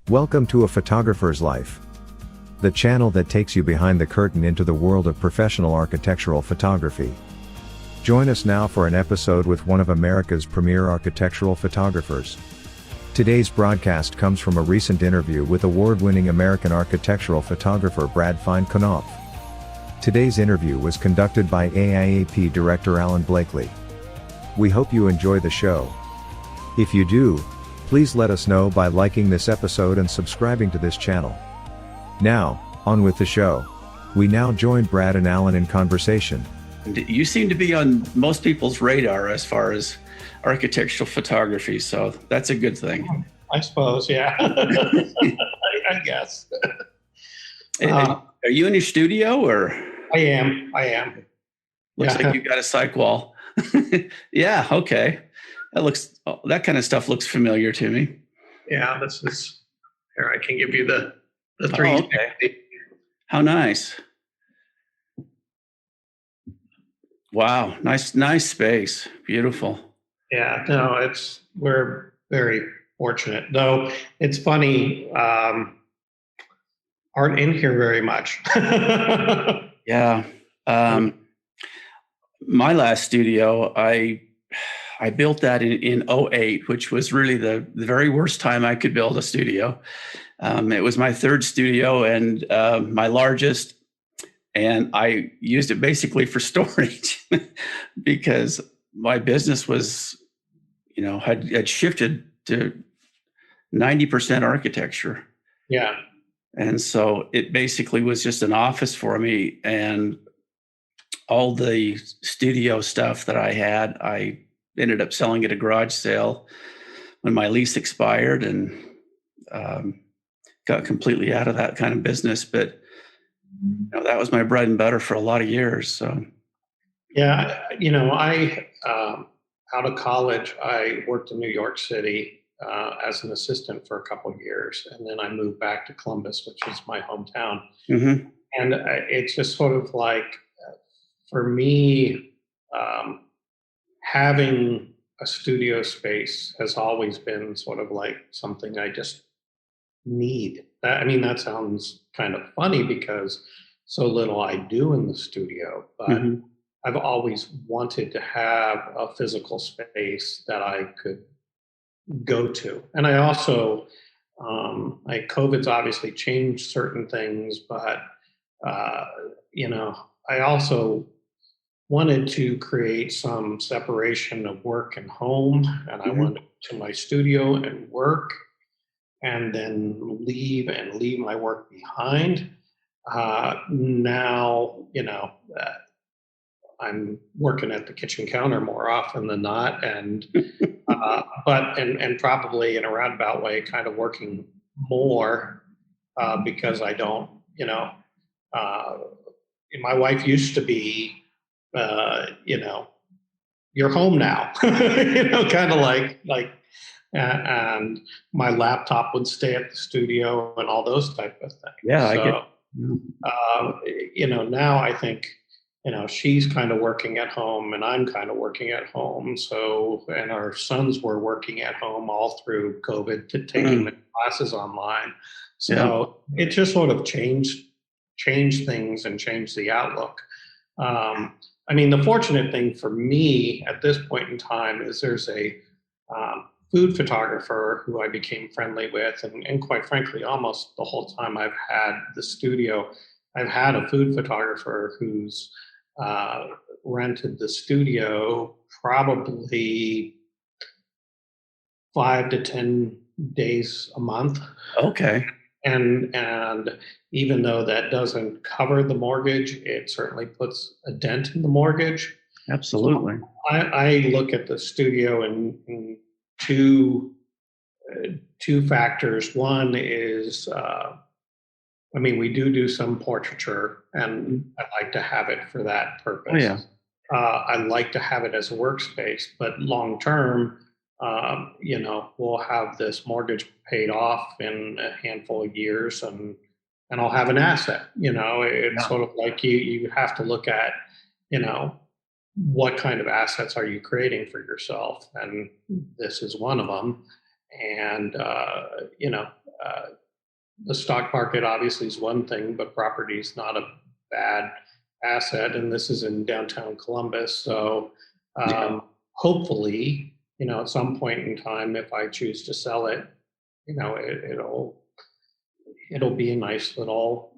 Welcome to A Photographer's Life, the channel that takes you behind the curtain into the world of professional architectural photography. Join us now for an episode with one of America's premier architectural photographers. Today's broadcast comes from a recent interview with award-winning American architectural photographer Brad Feinknopf. Today's interview was conducted by AIAP Director Alan Blakely. We hope you enjoy the show. If you do, please let us know by liking this episode and subscribing to this channel. Now, on with the show. We now join Brad and Alan in conversation. You seem to be on most people's radar as far as architectural photography, so that's a good thing. I suppose, yeah. I guess. Are you in your studio, or? I am. Looks like you got a cyc wall. Yeah, okay. That kind of stuff looks familiar to me. Yeah, this is, here, I can give you the 360. Oh, okay. How nice. Wow, nice space. Beautiful. Yeah, no, we're very fortunate. Though it's funny, aren't in here very much. Yeah. My last studio, I built that in 2008, which was really the very worst time I could build a studio. It was my third studio and my largest, and I used it basically for storage because my business was, had shifted to 90% architecture. Yeah. And so it basically was just an office for me, and all the studio stuff that I had, I ended up selling at a garage sale when my lease expired, and got completely out of that kind of business. But that was my bread and butter for a lot of years. So, yeah, I out of college, I worked in New York City as an assistant for a couple of years, and then I moved back to Columbus, which is my hometown. Mm-hmm. And it's just sort of like, for me, having a studio space has always been sort of like something I just need. That sounds kind of funny because so little I do in the studio, but Mm-hmm. I've always wanted to have a physical space that I could go to. And I also, COVID's obviously changed certain things, but, I also wanted to create some separation of work and home, and I wanted to my studio and work, and then leave my work behind. Now, I'm working at the kitchen counter more often than not, and but probably in a roundabout way, kind of working more because I don't, my wife used to be, you're home now, kind of like, and my laptop would stay at the studio and all those type of things. Yeah, so, I get. Now I think, she's kind of working at home and I'm kind of working at home. So, and our sons were working at home all through COVID to taking the classes online. So it just sort of changed things and changed the outlook. The fortunate thing for me at this point in time is there's a food photographer who I became friendly with, and quite frankly, almost the whole time I've had the studio, I've had a food photographer who's rented the studio probably 5 to 10 days a month. Okay. And even though that doesn't cover the mortgage, it certainly puts a dent in the mortgage. Absolutely. So I look at the studio in two factors. One is, we do some portraiture, and I like to have it for that purpose. Oh, yeah. I like to have it as a workspace, but long term, we'll have this mortgage paid off in a handful of years, and I'll have an asset. It's sort of like you have to look at, what kind of assets are you creating for yourself? And this is one of them. And, the stock market obviously is one thing, but property is not a bad asset. And this is in downtown Columbus. So hopefully, at some point in time, if I choose to sell it, it'll be a nice little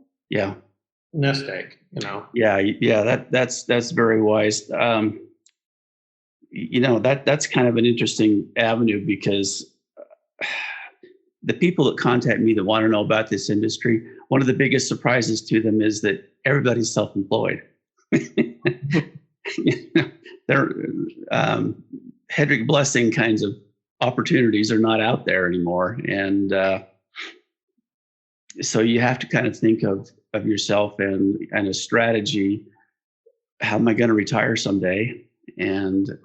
nest egg, That's very wise. That's kind of an interesting avenue, because the people that contact me that want to know about this industry, one of the biggest surprises to them is that everybody's self-employed. They're Hedrick Blessing kinds of opportunities are not out there anymore. And so you have to kind of think of yourself and a strategy. How am I going to retire someday? And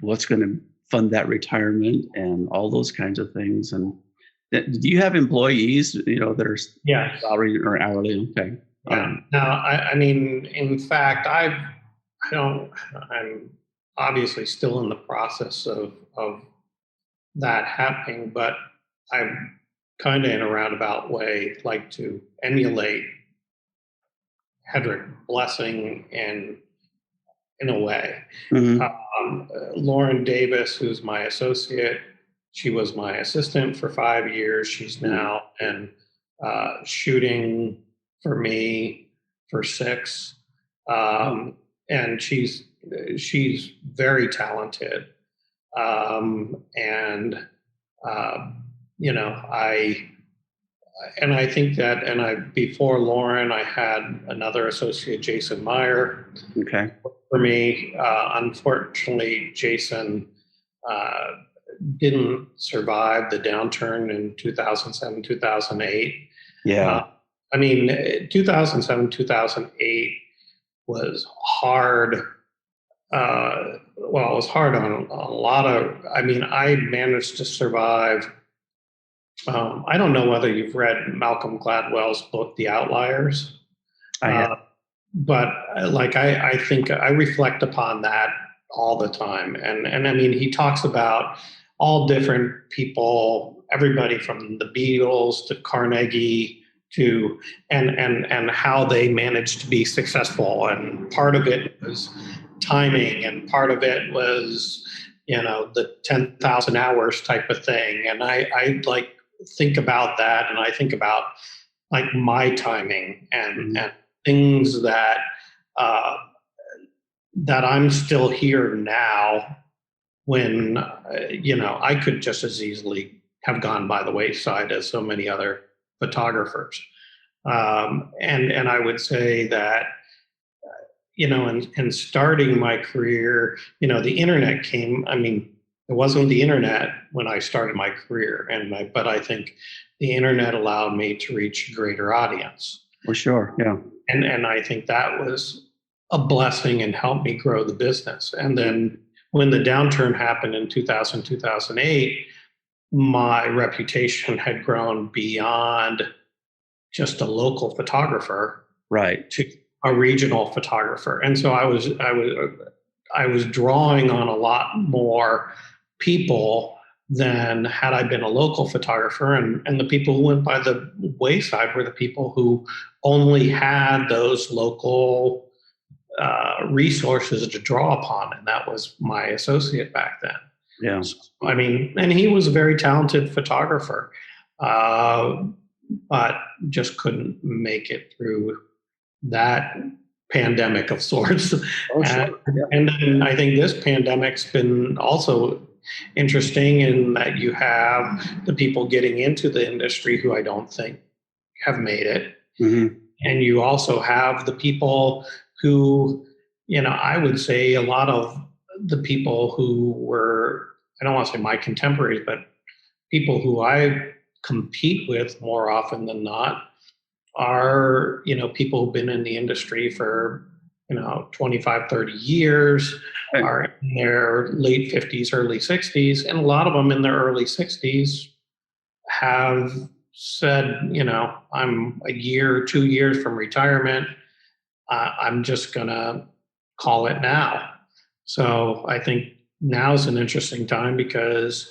what's going to fund that retirement, and all those kinds of things. And do you have employees, that are salary or hourly? Okay. Now, I mean, in fact, I'm obviously still in the process of that happening, but I'm kind of in a roundabout way like to emulate Hedrick Blessing in a way. Lauren Davis, who's my associate, she was my assistant for 5 years. She's now shooting for me for 6, and she's very talented. I think that, before Lauren, I had another associate, Jason Meyer. Okay. For me, unfortunately, Jason didn't survive the downturn in 2007, 2008. Yeah. 2007, 2008 was hard. It was hard on a lot of, I managed to survive. I don't know whether you've read Malcolm Gladwell's book, The Outliers. I have. But I think I reflect upon that all the time. And he talks about all different people, everybody from the Beatles to Carnegie to, and how they managed to be successful. And part of it was timing, and part of it was, the 10,000 hours type of thing. And I think about that, and I think about my timing and things that I'm still here now, when I could just as easily have gone by the wayside as so many other photographers. And I would say that in starting my career, the internet came. It wasn't the internet when I started my career, but I think the internet allowed me to reach a greater audience. For sure, yeah. And I think that was a blessing and helped me grow the business. And then when the downturn happened in 2000, 2008, my reputation had grown beyond just a local photographer, right, to a regional photographer. And so I was drawing on a lot more people than had I been a local photographer. And the people who went by the wayside were the people who only had those local resources to draw upon. And that was my associate back then. Yeah. So, and he was a very talented photographer, but just couldn't make it through that pandemic of sorts. Oh, sure. And then I think this pandemic's been also interesting in that you have the people getting into the industry who I don't think have made it. Mm-hmm. And you also have the people who, I would say a lot of the people who were, I don't want to say my contemporaries, but people who I compete with more often than not are, people who've been in the industry for, 25, 30 years, right, are in their late 50s, early 60s. And a lot of them in their early 60s have said, I'm a year, 2 years from retirement. I'm just going to call it now. So I think now is an interesting time because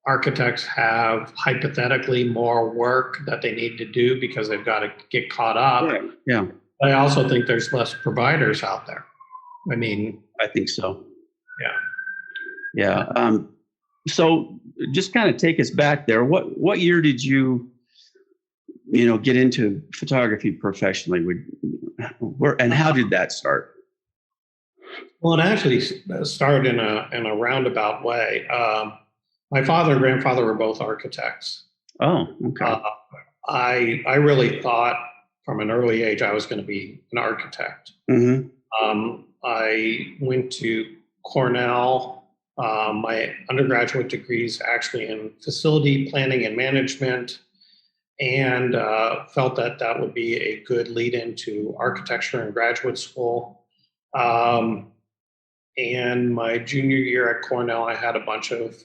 architects have hypothetically more work that they need to do because they've got to get caught up. Yeah. I also think there's less providers out there. I mean, I think so. Yeah. Yeah. So just kind of take us back there. What year did you get into photography professionally? And how did that start? Well, it actually started in a roundabout way. My father and grandfather were both architects. Oh, okay. I really thought from an early age I was going to be an architect. Mm-hmm. I went to Cornell. My undergraduate degree is actually in facility planning and management, and felt that would be a good lead into architecture in graduate school. And my junior year at Cornell, I had a bunch of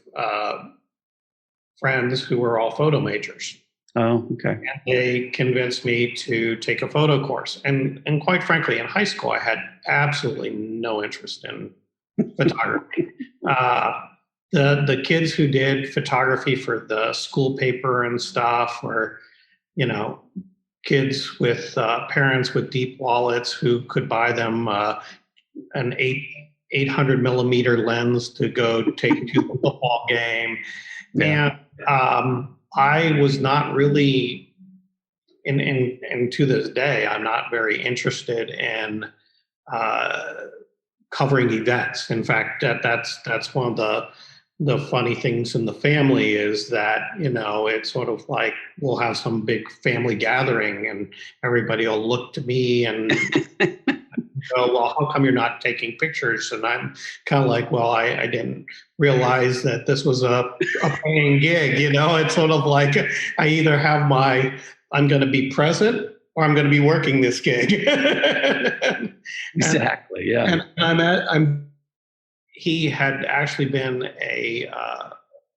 friends who were all photo majors. Oh, okay. And they convinced me to take a photo course. And quite frankly, in high school, I had absolutely no interest in photography. The kids who did photography for the school paper and stuff were, kids with parents with deep wallets who could buy them an 800 millimeter lens to go take to the football game. Yeah. And I was not really, and to this day, I'm not very interested in covering events. In fact, that's one of the funny things in the family is that, it's sort of like we'll have some big family gathering and everybody will look to me and go, well, how come you're not taking pictures? And I'm kind of like, well, I didn't realize that this was a paying gig. It's sort of like I either have I'm going to be present or I'm going to be working this gig. Exactly. Yeah. And he had actually been a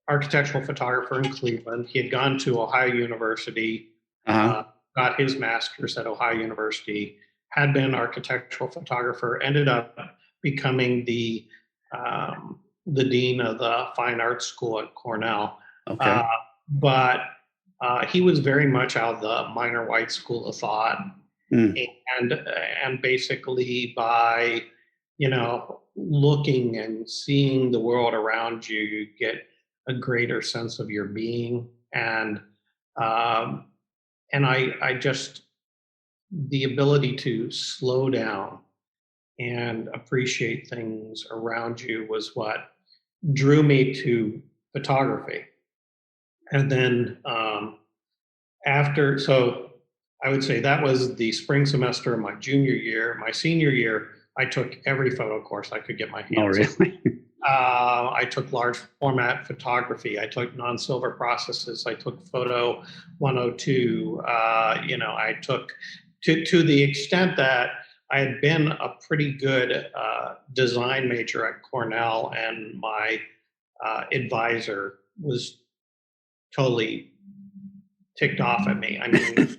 architectural photographer in Cleveland. He had gone to Ohio University, got his master's at Ohio University, had been an architectural photographer, ended up becoming the dean of the fine arts school at Cornell. Okay. But he was very much out of the minor white school of thought. And basically by, looking and seeing the world around you, you get a greater sense of your being. And I just, the ability to slow down and appreciate things around you was what drew me to photography. And then so I would say that was the spring semester of my junior year. My senior year, I took every photo course I could get my hands on. Oh, really? I took large format photography. I took non-silver processes. I took photo 102. I took to the extent that I had been a pretty good design major at Cornell, and my advisor was totally ticked off at me. I mean,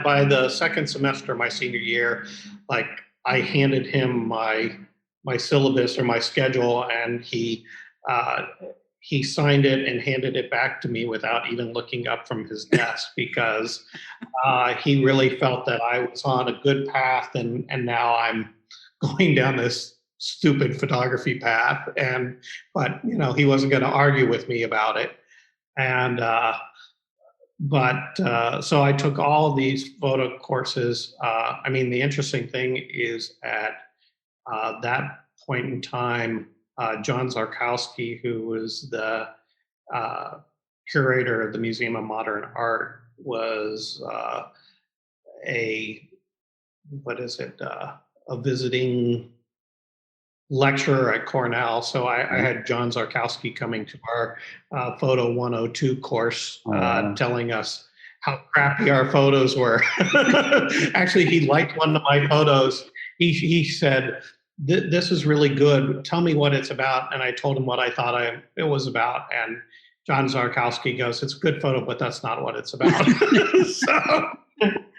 by the second semester of my senior year, like I handed him my syllabus or my schedule, and he signed it and handed it back to me without even looking up from his desk, because he really felt that I was on a good path, and now I'm going down this stupid photography path. But he wasn't going to argue with me about it. And so I took all these photo courses. The interesting thing is at that point in time, John Zarkowski, who was the curator of the Museum of Modern Art, was a visiting lecturer at Cornell. So I had John Zarkowski coming to our Photo 102 course, telling us how crappy our photos were. Actually, he liked one of my photos. He said, "This is really good. Tell me what it's about." And I told him what I thought it was about. And John Zarkowski goes, "It's a good photo, but that's not what it's about." So,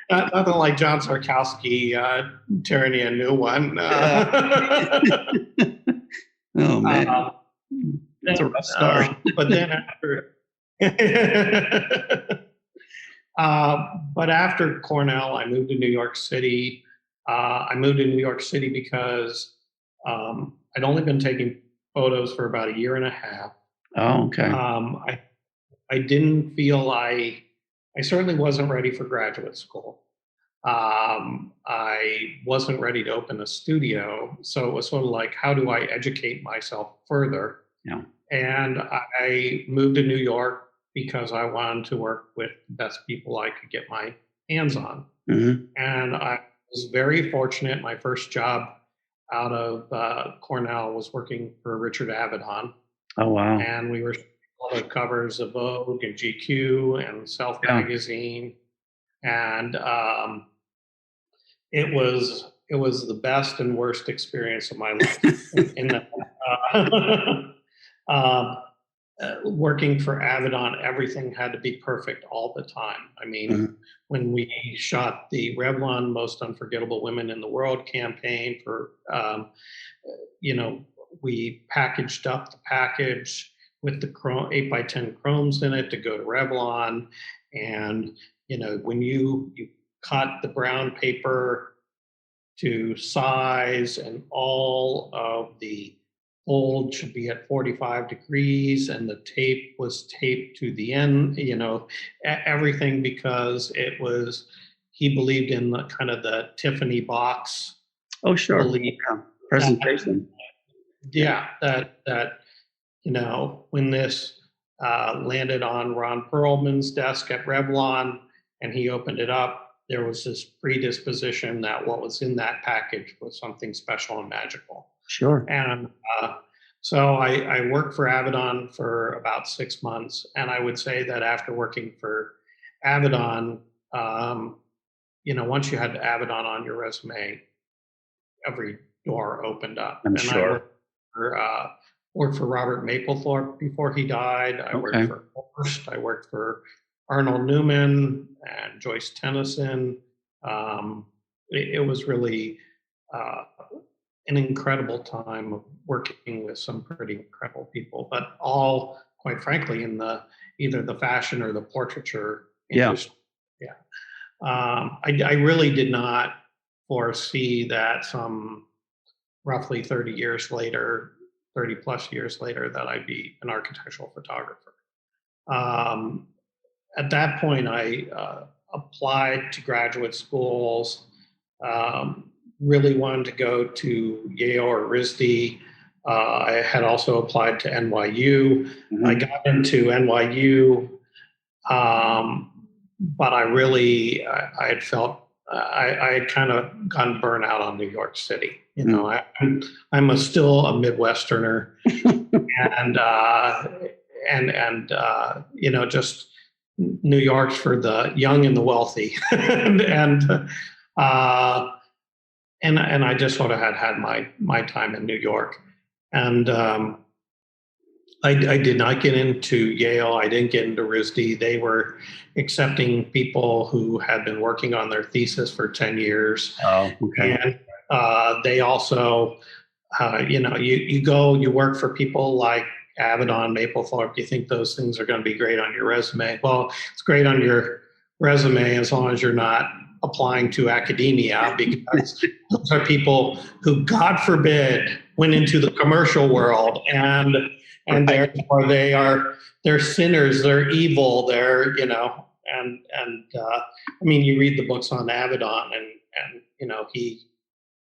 nothing like John Zarkowski tearing you a new one. Oh, man. It's a rough start. But then but after Cornell, I moved to New York City. I moved to New York City because I'd only been taking photos for about a year and a half. Oh, okay. I didn't feel I certainly wasn't ready for graduate school. I wasn't ready to open a studio, so it was sort of like, how do I educate myself further? Yeah. And I moved to New York because I wanted to work with the best people I could get my hands on. Mm-hmm. And I was very fortunate. My first job out of Cornell was working for Richard Avedon. Oh, wow. And we were all the covers of Vogue and GQ and Self magazine. And it was the best and worst experience of my life. Working for Avedon, everything had to be perfect all the time. I mean, when we shot the Revlon Most Unforgettable Women in the World campaign for, we packaged up the package with the 8x10 chromes in it to go to Revlon. And, when you cut the brown paper to size and all of the fold should be at 45 degrees and the tape was taped to the end, everything, because he believed in the kind of the Tiffany box. Oh, sure. Presentation. That when this landed on Ron Perlman's desk at Revlon and he opened it up, there was this predisposition that what was in that package was something special and magical. Sure. And so I worked for Avedon for about 6 months. And I would say that after working for Avedon, once you had Avedon on your resume, every door opened up. I'm sure. I worked for Robert Mapplethorpe before he died. I worked for Horst. I worked for Arnold Newman and Joyce Tenneson. It was really an incredible time of working with some pretty incredible people, but all, quite frankly, in either the fashion or the portraiture industry. I really did not foresee that some roughly 30 plus years later, that I'd be an architectural photographer. At that point, I applied to graduate schools, really wanted to go to Yale or RISD. I had also applied to NYU. Mm-hmm. I got into NYU, but I had felt I had kind of gotten burnt out on New York City. I'm still a Midwesterner, and just New York's for the young and the wealthy, and I just sort of had my time in New York, and I did not get into Yale. I didn't get into RISD. They were accepting people who had been working on their thesis for 10 years. Oh, okay. And they also, you work for people like Avedon, Mapplethorpe. You think those things are going to be great on your resume. Well, it's great on your resume as long as you're not applying to academia, because those are people who, God forbid, went into the commercial world, and therefore they're sinners, they're evil, they're you read the books on Avedon, and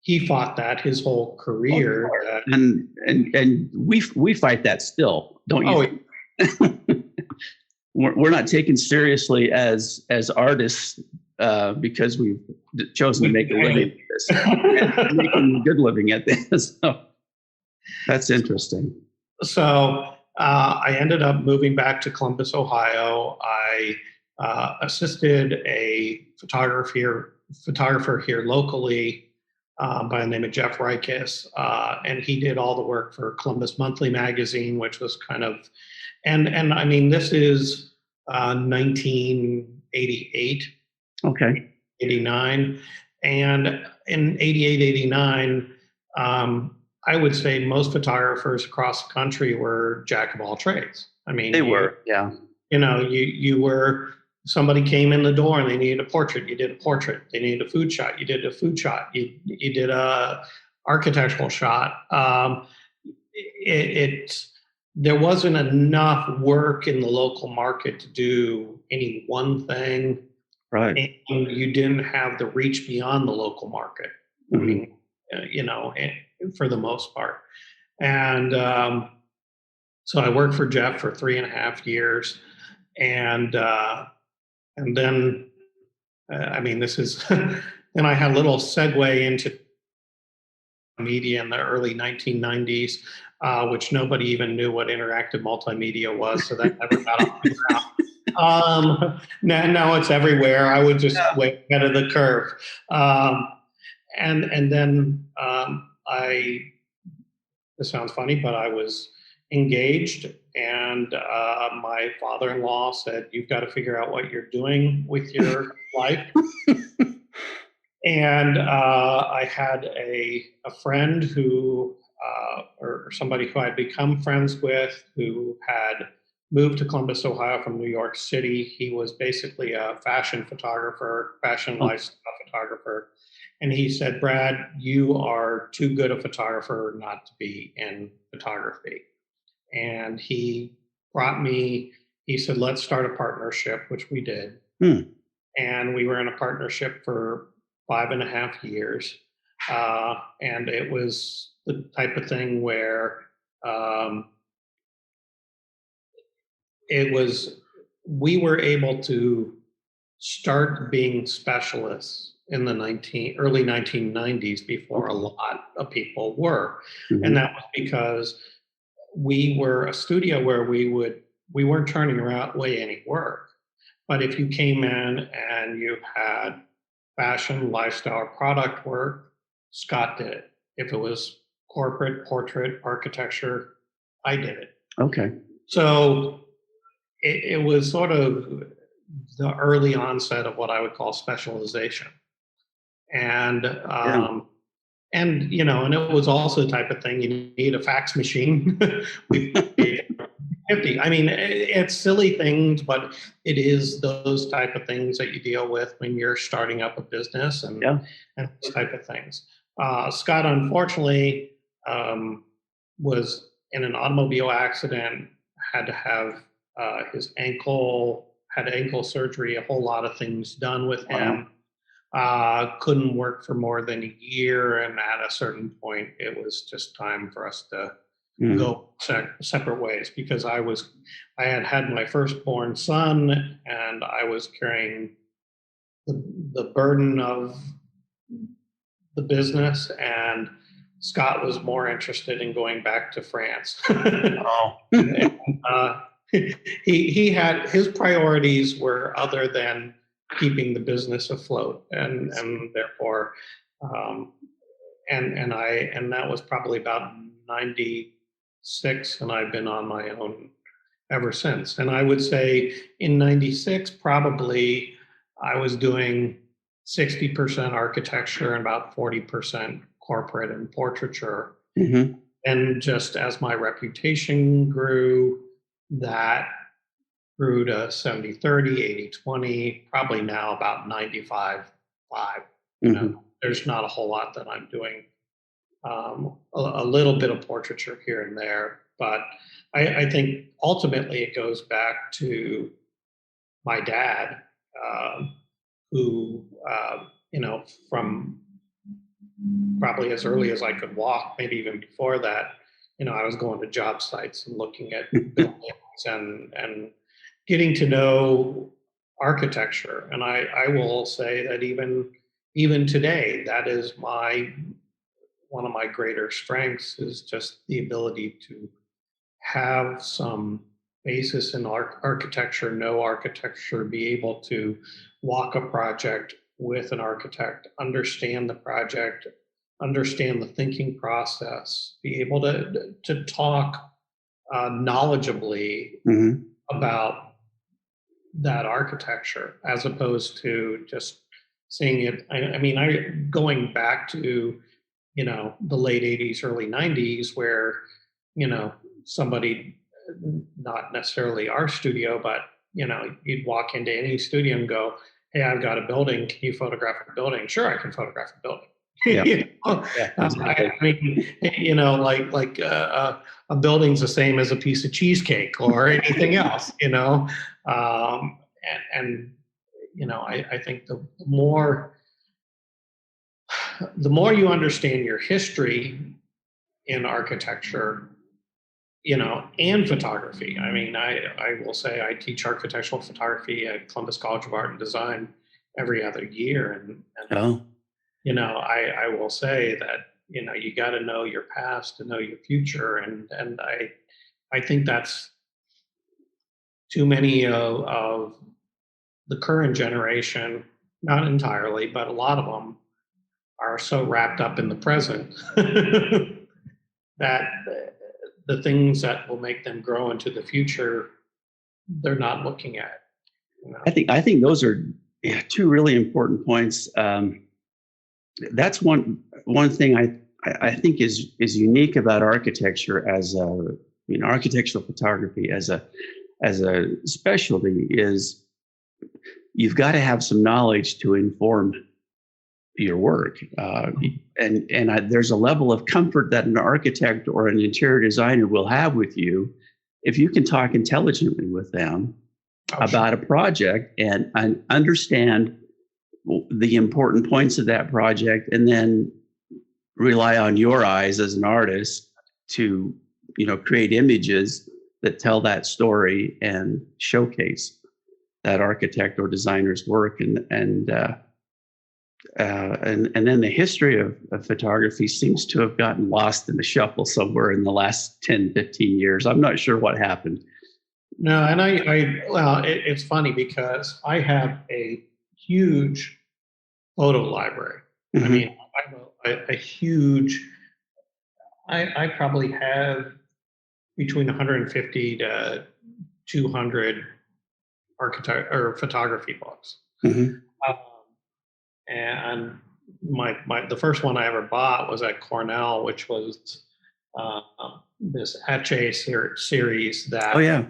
he fought that his whole career. And we fight that still, don't you? Oh, we're not taken seriously as artists because we've chosen to make a living at this, and making a good living at this. So that's interesting. So I ended up moving back to Columbus, Ohio. I assisted a photographer here locally by the name of Jeff Reiches, and he did all the work for Columbus Monthly magazine, which was kind of, this is 1988. Okay. 89. And in 88, 89, I would say most photographers across the country were jack of all trades. I mean, They were, yeah. You were, somebody came in the door and they needed a portrait, you did a portrait. They needed a food shot, you did a food shot. You did a architectural shot. There wasn't enough work in the local market to do any one thing. Right. And you didn't have the reach beyond the local market. I mean, for the most part. And so I worked for Jeff for 3.5 years. And then, this is, then I had a little segue into media in the early 1990s, which nobody even knew what interactive multimedia was. So that never got off the ground. Now it's everywhere. I would just way ahead of the curve. And then this sounds funny, but I was engaged, and my father-in-law said, "You've got to figure out what you're doing with your life." And I had a friend who, or somebody who I'd become friends with, who had moved to Columbus, Ohio from New York City. He was basically a fashion photographer, fashion lifestyle photographer. And he said, "Brad, you are too good a photographer not to be in photography." And he said, "Let's start a partnership," which we did. And we were in a partnership for 5.5 years. And it was the type of thing where we were able to start being specialists in the early 1990s before a lot of people were. And that was because we were a studio where we weren't turning away any work. But if you came in and you had fashion, lifestyle, product work, Scott did it. If it was corporate, portrait, architecture, I did it. Okay. So it was sort of the early onset of what I would call specialization. And and it was also the type of thing you need a fax machine. It's silly things, but it is those type of things that you deal with when you're starting up a business and those type of things. Scott, unfortunately, was in an automobile accident, had to have his ankle surgery, a whole lot of things done with him. Couldn't work for more than a year, and at a certain point, it was just time for us to go separate ways, because I had my firstborn son, and I was carrying the burden of the business, and Scott was more interested in going back to France. He had, his priorities were other than keeping the business afloat, and therefore, and that was probably about 96, and I've been on my own ever since. And I would say in 96, probably I was doing 60% architecture and about 40% corporate and portraiture. And just as my reputation grew, that grew to 70-30, 80-20, probably now about 95-5. There's not a whole lot that I'm doing. A little bit of portraiture here and there, but I think ultimately it goes back to my dad, who, from probably as early as I could walk, maybe even before that, I was going to job sites and looking at buildings and getting to know architecture. And I will say that even today, that is one of my greater strengths, is just the ability to have some basis in architecture, know architecture, be able to walk a project with an architect, understand the project, understand the thinking process, be able to talk knowledgeably about that architecture, as opposed to just seeing it. Going back to the late 80s, early 90s, where, somebody, not necessarily our studio, but, you'd walk into any studio and go, hey, I've got a building. Can you photograph a building? Sure, I can photograph a building. Yeah. Like a building's the same as a piece of cheesecake or anything else, I think the more you understand your history in architecture, and photography. I mean, I will say I teach architectural photography at Columbus College of Art and Design every other year, and I will say that you got to know your past to know your future, and I think that's too many of the current generation, not entirely, but a lot of them are so wrapped up in the present that the things that will make them grow into the future, they're not looking at. I think those are two really important points. That's one thing I think is unique about architecture as architectural photography as a specialty is you've got to have some knowledge to inform your work. There's a level of comfort that an architect or an interior designer will have with you if you can talk intelligently with them about a project and understand the important points of that project, and then rely on your eyes as an artist to, create images that tell that story and showcase that architect or designer's work. And then the history of photography seems to have gotten lost in the shuffle somewhere in the last 10, 15 years. I'm not sure what happened. No, and it's funny because I have a huge photo library. Mm-hmm. I mean, I have a huge, I probably have between 150 to 200 architect or photography books. Mm-hmm. And the first one I ever bought was at Cornell, which was this Etche series that. Oh yeah.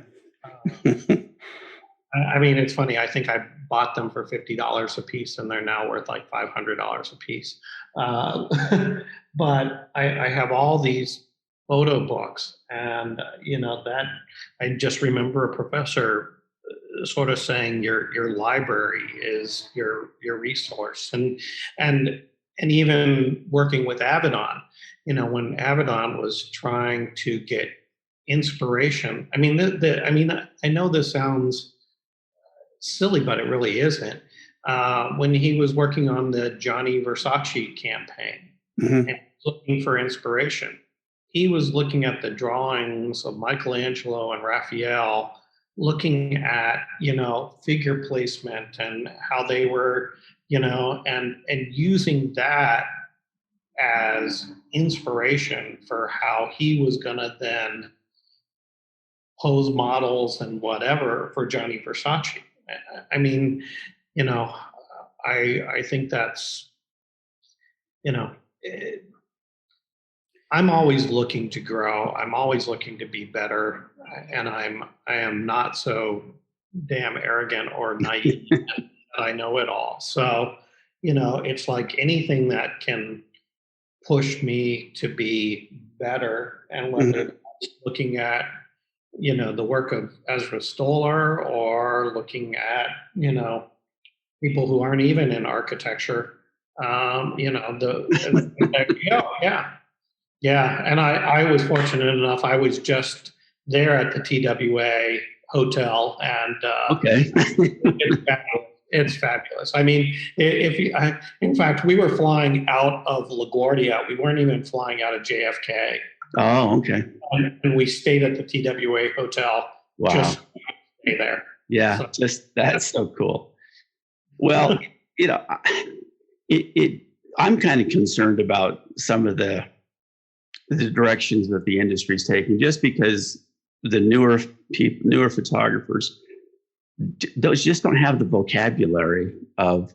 I mean, it's funny. I think I bought them for $50 a piece, and they're now worth like $500 a piece. But I have all these photo books, and that I just remember a professor sort of saying your library is your resource, and even working with Avedon, when Avedon was trying to get inspiration. I mean, I know this sounds silly, but it really isn't. When he was working on the Gianni Versace campaign, mm-hmm. and looking for inspiration, he was looking at the drawings of Michelangelo and Raphael, looking at, figure placement and how they were, and using that as inspiration for how he was going to then pose models and whatever for Gianni Versace. I mean, I think that's, I'm always looking to grow. I'm always looking to be better, and I am not so damn arrogant or naive that I know it all. So, it's like anything that can push me to be better, and whether it's looking at, the work of Ezra Stoller, or looking at, people who aren't even in architecture, Yeah, and I was fortunate enough. I was just there at the TWA hotel, and okay, it's fabulous. I mean, in fact, we were flying out of LaGuardia. We weren't even flying out of JFK. Oh, okay. And we stayed at the TWA hotel. Wow. Just to stay there. Yeah, so. That's so cool. Well, I'm kind of concerned about some of the directions that the industry is taking, just because the newer photographers, those just don't have the vocabulary of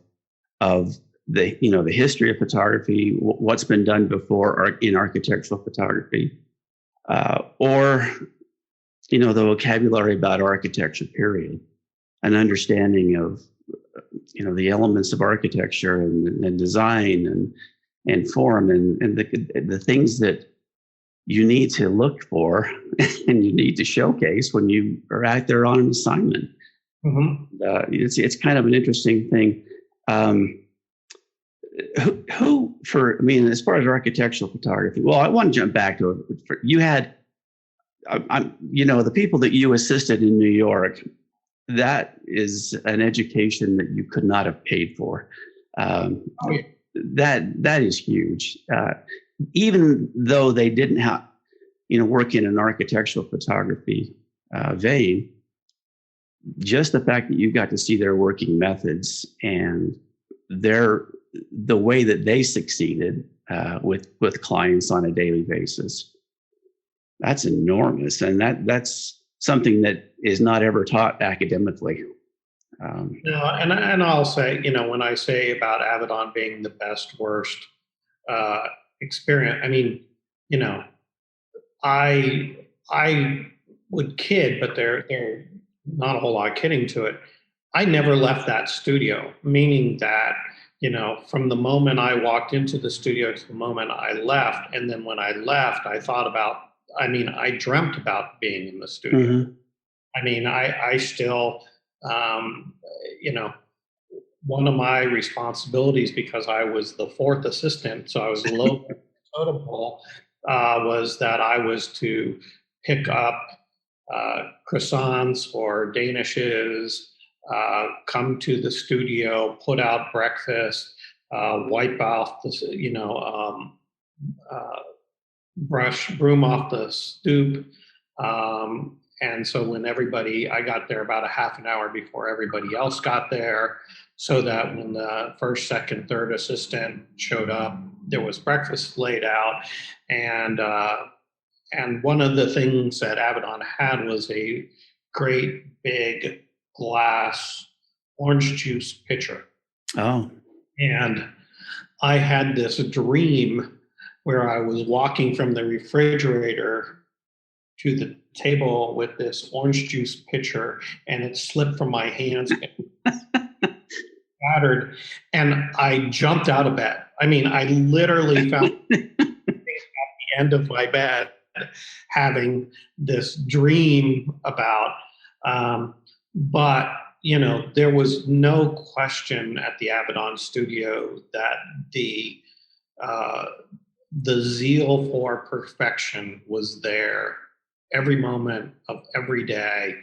the history of photography, what's been done before in architectural photography, or the vocabulary about architecture, period, an understanding of the elements of architecture and design and form and the things that you need to look for and you need to showcase when you are out there on an assignment. Mm-hmm. It's kind of an interesting thing. As far as architectural photography, well, I want to jump back to it. You had, the people that you assisted in New York, that is an education that you could not have paid for. That is huge. Even though they didn't have, work in an architectural photography vein, just the fact that you got to see their working methods and the way that they succeeded with clients on a daily basis, that's enormous. And that's something that is not ever taught academically. No, and I'll say, when I say about Avedon being the best, worst experience, I would kid, but there not a whole lot of kidding to it. I never left that studio, meaning that, from the moment I walked into the studio to the moment I left, and then when I left, I dreamt about being in the studio. Mm-hmm. I still, one of my responsibilities, because I was the fourth assistant, so I was low totem pole, was that I was to pick up croissants or danishes, come to the studio, put out breakfast, wipe off the, broom off the stoop. And so when I got there about a half an hour before everybody else got there, so that when the first, second, third assistant showed up, there was breakfast laid out. And one of the things that Avedon had was a great big glass orange juice pitcher. Oh. And I had this dream where I was walking from the refrigerator to the table with this orange juice pitcher, and it slipped from my hands and shattered, and I jumped out of bed. I literally found at the end of my bed having this dream about, but there was no question at the Avedon studio that the zeal for perfection was there every moment of every day,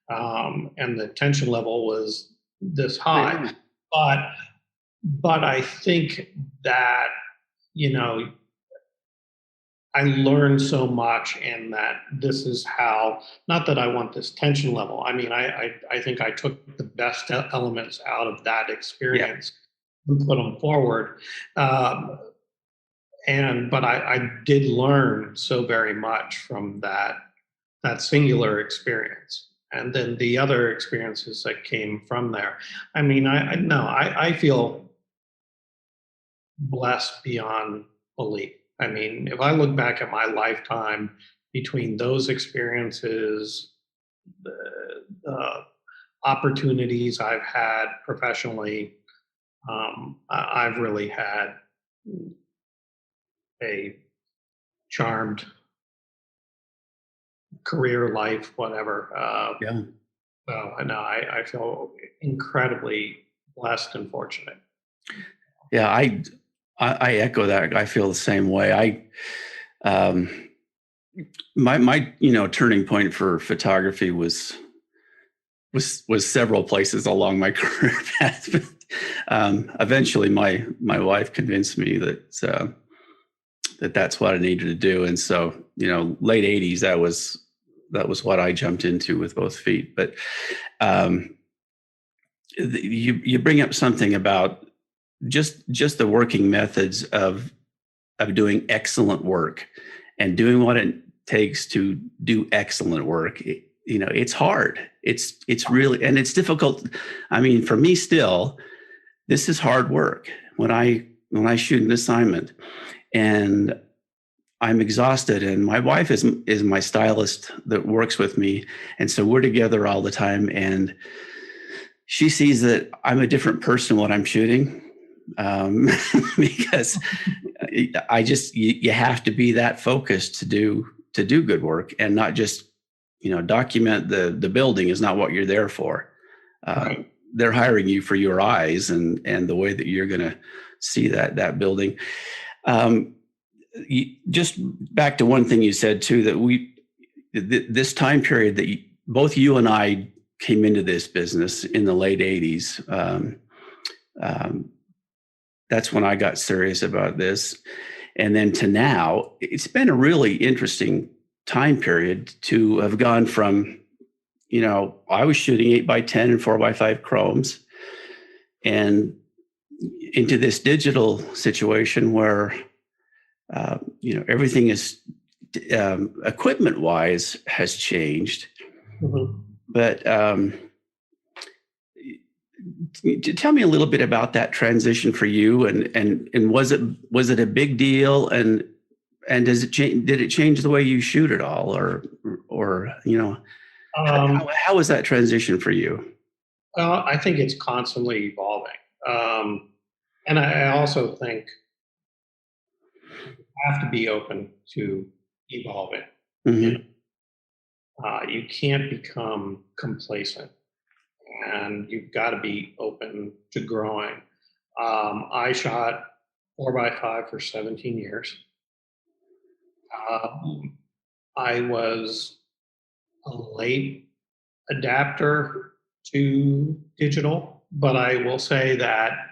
and the tension level was this high. But I think that I learned so much, and that this is how, not that I want this tension level. I think I took the best elements out of that experience and put them forward. But I did learn so very much from that singular experience. And then the other experiences that came from there. I feel blessed beyond belief. If I look back at my lifetime, between those experiences, the opportunities I've had professionally, I've really had a charmed career, life, whatever. So I feel incredibly blessed and fortunate. Yeah, I echo that. I feel the same way. My turning point for photography was several places along my career path. Eventually, my wife convinced me that that's what I needed to do, and so late '80s, that was what I jumped into with both feet. But you bring up something about just the working methods of doing excellent work and doing what it takes to do excellent work. It's hard. It's really, and it's difficult. For me still, this is hard work. when I shoot an assignment and I'm exhausted, and my wife is my stylist that works with me, and so we're together all the time, and she sees that I'm a different person when I'm shooting, because you have to be that focused to do good work, and not just document the building is not what you're there for. Right. They're hiring you for your eyes and the way that you're going to see that building. Just back to one thing you said too, that this time period that both you and I came into this business in the late 80s. That's when I got serious about this. And then to now, it's been a really interesting time period to have gone from, I was shooting 8x10 and 4x5 chromes, and into this digital situation where, everything is equipment wise has changed. Mm-hmm. But tell me a little bit about that transition for you, and was it a big deal, and did it change the way you shoot at all, or how was that transition for you? I think it's constantly evolving, and I also think you have to be open to evolving. Mm-hmm. You can't become complacent, and you've got to be open to growing. I shot 4x5 for 17 years. I was a late adapter to digital, but I will say that,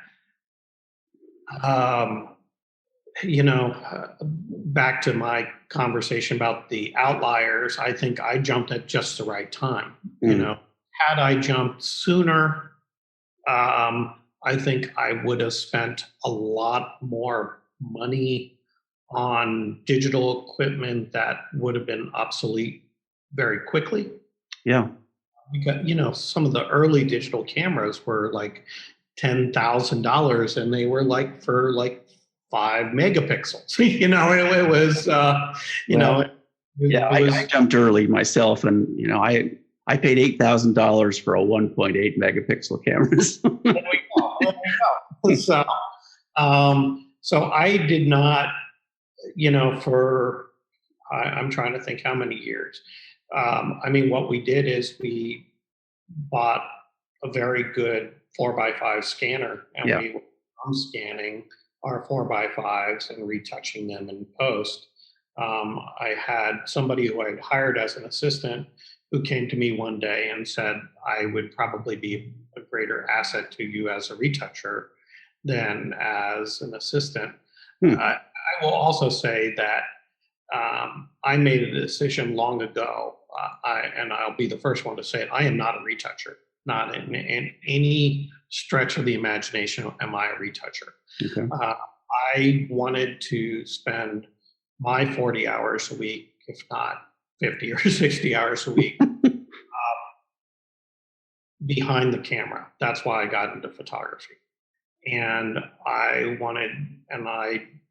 back to my conversation about the outliers, I think I jumped at just the right time. Had I jumped sooner, I think I would have spent a lot more money on digital equipment that would have been obsolete very quickly. Yeah. Because, some of the early digital cameras were like $10,000, and they were like for like 5 megapixels. It was, I jumped early myself, and I paid $8,000 for a 1.8 megapixel cameras. There we go. So I did not, I'm trying to think how many years. What we did is we bought a very good 4x5 scanner, and we were scanning our 4x5s and retouching them in post. I had somebody who I had hired as an assistant who came to me one day and said, I would probably be a greater asset to you as a retoucher than as an assistant. I will also say that I made a decision long ago, and I'll be the first one to say it, I am not a retoucher. Not in any stretch of the imagination am I a retoucher. Okay. I wanted to spend my 40 hours a week, if not 50 or 60 hours a week, behind the camera. That's why I got into photography. And I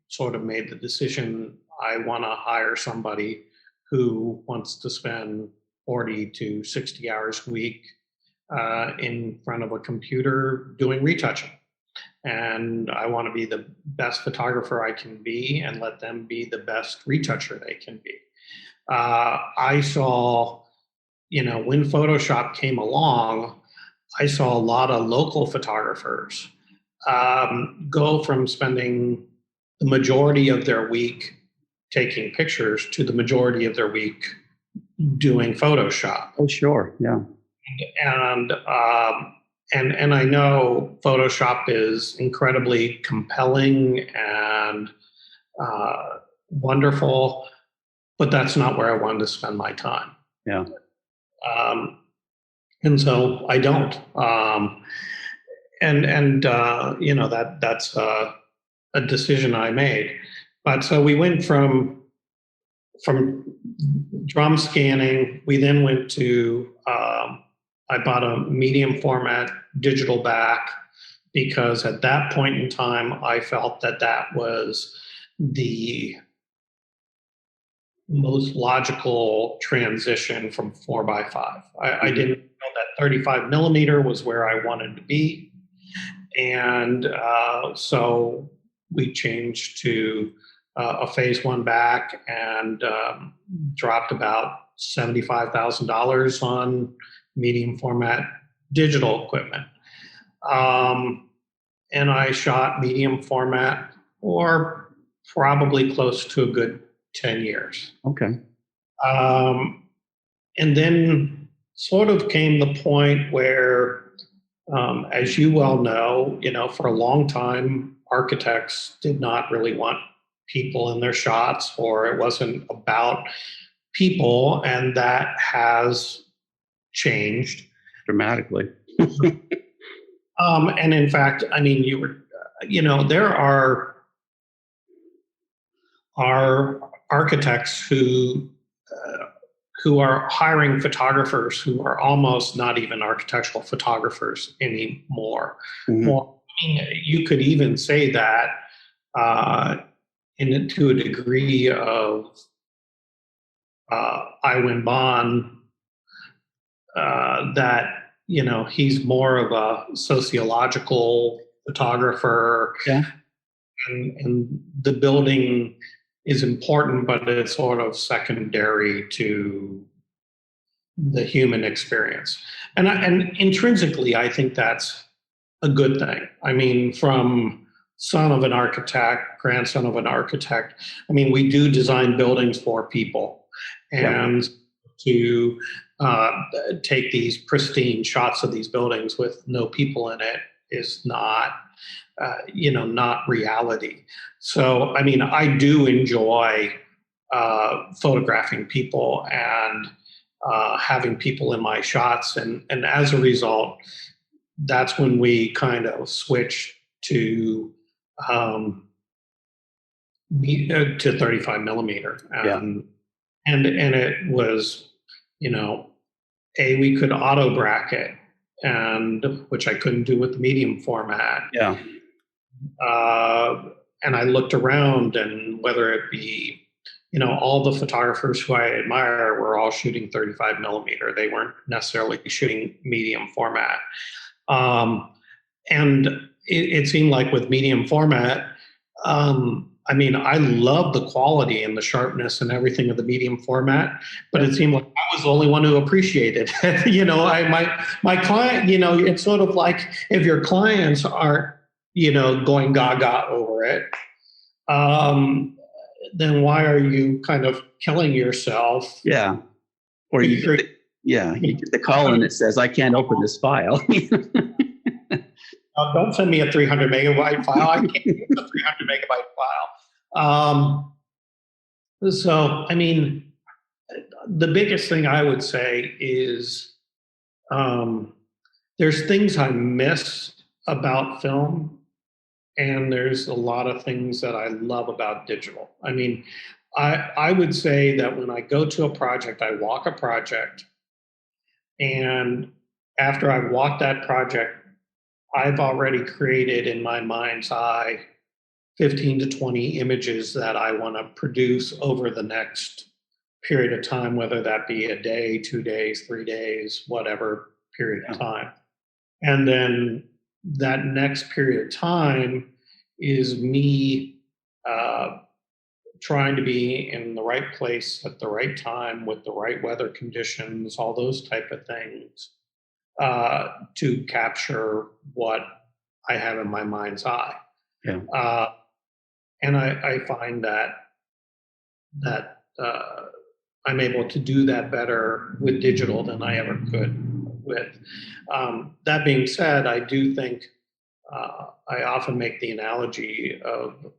sort of made the decision, I want to hire somebody who wants to spend 40 to 60 hours a week in front of a computer doing retouching. And I want to be the best photographer I can be and let them be the best retoucher they can be. I saw, when Photoshop came along, I saw a lot of local photographers go from spending the majority of their week taking pictures to the majority of their week doing Photoshop. Oh, sure. Yeah. And I know Photoshop is incredibly compelling and wonderful, but that's not where I wanted to spend my time. Yeah. And so I don't. That's a decision I made. But so we went from drum scanning. We then went to I bought a medium format digital back because at that point in time, I felt that that was the most logical transition from 4x5. I didn't feel that 35 millimeter was where I wanted to be. And so we changed to a phase one back and dropped about $75,000 on medium format digital equipment. And I shot medium format for probably close to a good 10 years. Okay. And then sort of came the point where, as you well know, for a long time, architects did not really want people in their shots, or it wasn't about people, and that has changed Dramatically. And in fact, I mean, there are architects who are hiring photographers who are almost not even architectural photographers anymore. Mm-hmm. Well, I mean, you could even say that to a degree of Iwan Bond, that he's more of a sociological photographer. Yeah. And the building is important, but it's sort of secondary to the human experience. And intrinsically, I think that's a good thing. I mean, from son of an architect, grandson of an architect, I mean, we do design buildings for people. And to take these pristine shots of these buildings with no people in it is not, not reality. So, I mean, I do enjoy photographing people and having people in my shots. And as a result, that's when we kind of switched to 35 millimeter. And it was, we could auto bracket, and which I couldn't do with the medium format. Yeah. And I looked around, and whether it be, all the photographers who I admire were all shooting 35 millimeter. They weren't necessarily shooting medium format. And it seemed like with medium format, I mean, I love the quality and the sharpness and everything of the medium format, but it seemed like I was the only one who appreciated it. My client, it's sort of like if your clients aren't, going gaga over it, then why are you kind of killing yourself? Yeah. Or you get the call and it says, I can't open this file. Don't send me a 300 megabyte file. I can't use a 300 megabyte file. So, I mean, the biggest thing I would say is there's things I miss about film, and there's a lot of things that I love about digital. I mean, I would say that when I go to a project, I walk a project, and after I've walked that project, I've already created in my mind's eye 15 to 20 images that I want to produce over the next period of time, whether that be a day, 2 days, 3 days, whatever period of time. And then that next period of time is me trying to be in the right place at the right time with the right weather conditions, all those type of things, to capture what I have in my mind's eye. Yeah. And I find that I'm able to do that better with digital than I ever could with. That being said, I do think I often make the analogy of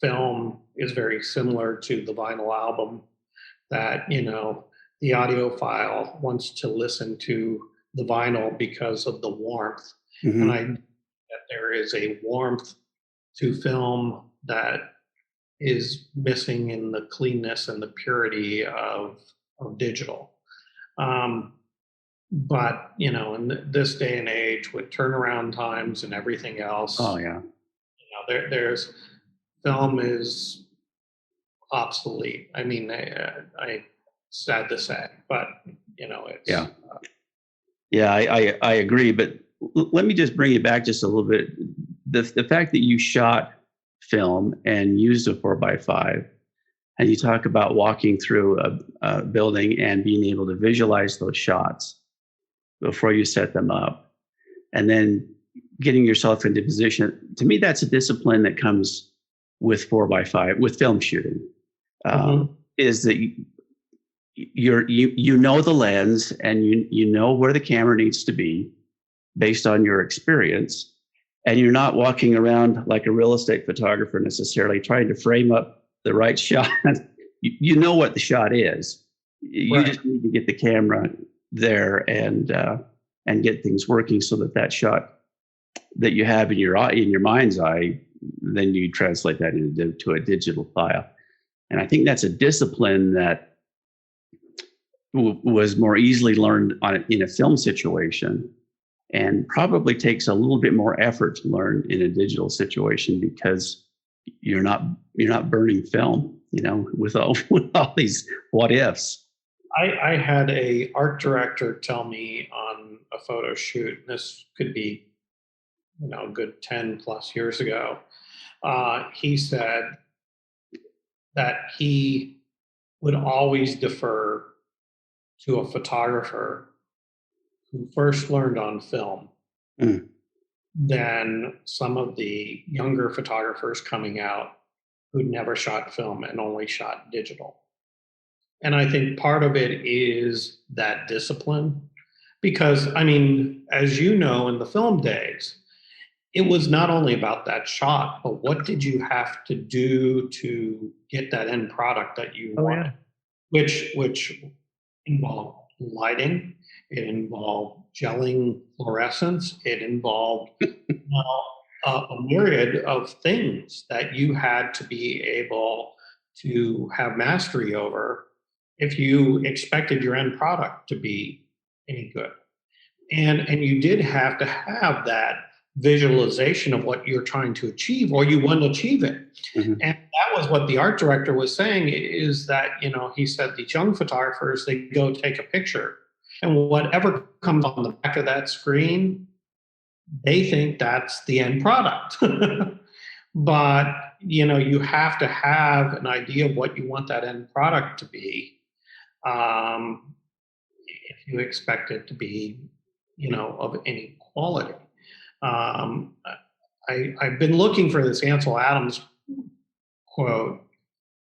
film is very similar to the vinyl album, that, the audiophile wants to listen to the vinyl because of the warmth. Mm-hmm. And I think that there is a warmth to film that is missing in the cleanness and the purity of digital. But, in this day and age with turnaround times and everything else, Oh yeah. there's film is obsolete. I mean, I sad to say, but it's Yeah. Yeah, I agree. But let me just bring it back just a little bit. The fact that you shot film and used a 4x5, and you talk about walking through a building and being able to visualize those shots before you set them up, and then getting yourself into position. To me, that's a discipline that comes with 4x5, with film shooting. Is that you know the lens, and you know where the camera needs to be based on your experience, and you're not walking around like a real estate photographer necessarily trying to frame up the right shot. You know what the shot is. You just need to get the camera there and get things working so that shot that you have in your mind's eye, then you translate that into a digital file. And I think that's a discipline that was more easily learned in a film situation, and probably takes a little bit more effort to learn in a digital situation, because you're not burning film, with all these what ifs. I had a art director tell me on a photo shoot, this could be, a good 10 plus years ago. He said that he would always defer to a photographer who first learned on film than some of the younger photographers coming out who'd never shot film and only shot digital. And I think part of it is that discipline, because, I mean, as you know, in the film days, it was not only about that shot, but what did you have to do to get that end product that you wanted, which involved lighting, it involved gelling fluorescence, it involved a myriad of things that you had to be able to have mastery over if you expected your end product to be any good. And you did have to have that visualization of what you're trying to achieve, or you wouldn't achieve it. And that was what the art director was saying, is that, he said these young photographers, they go take a picture, and whatever comes on the back of that screen, they think that's the end product. But, you have to have an idea of what you want that end product to be, if you expect it to be, of any quality. I've been looking for this Ansel Adams quote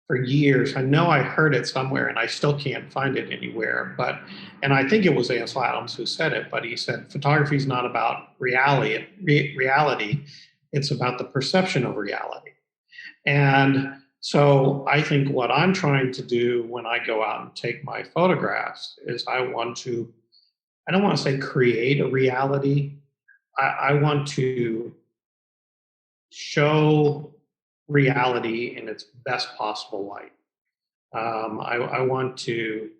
for years. I know I heard it somewhere, and I still can't find it anywhere. And I think it was Ansel Adams who said it. But he said, "Photography is not about reality. It's about the perception of reality." And so I think what I'm trying to do when I go out and take my photographs is I don't want to say create a reality. I want to show reality in its best possible light. I want to,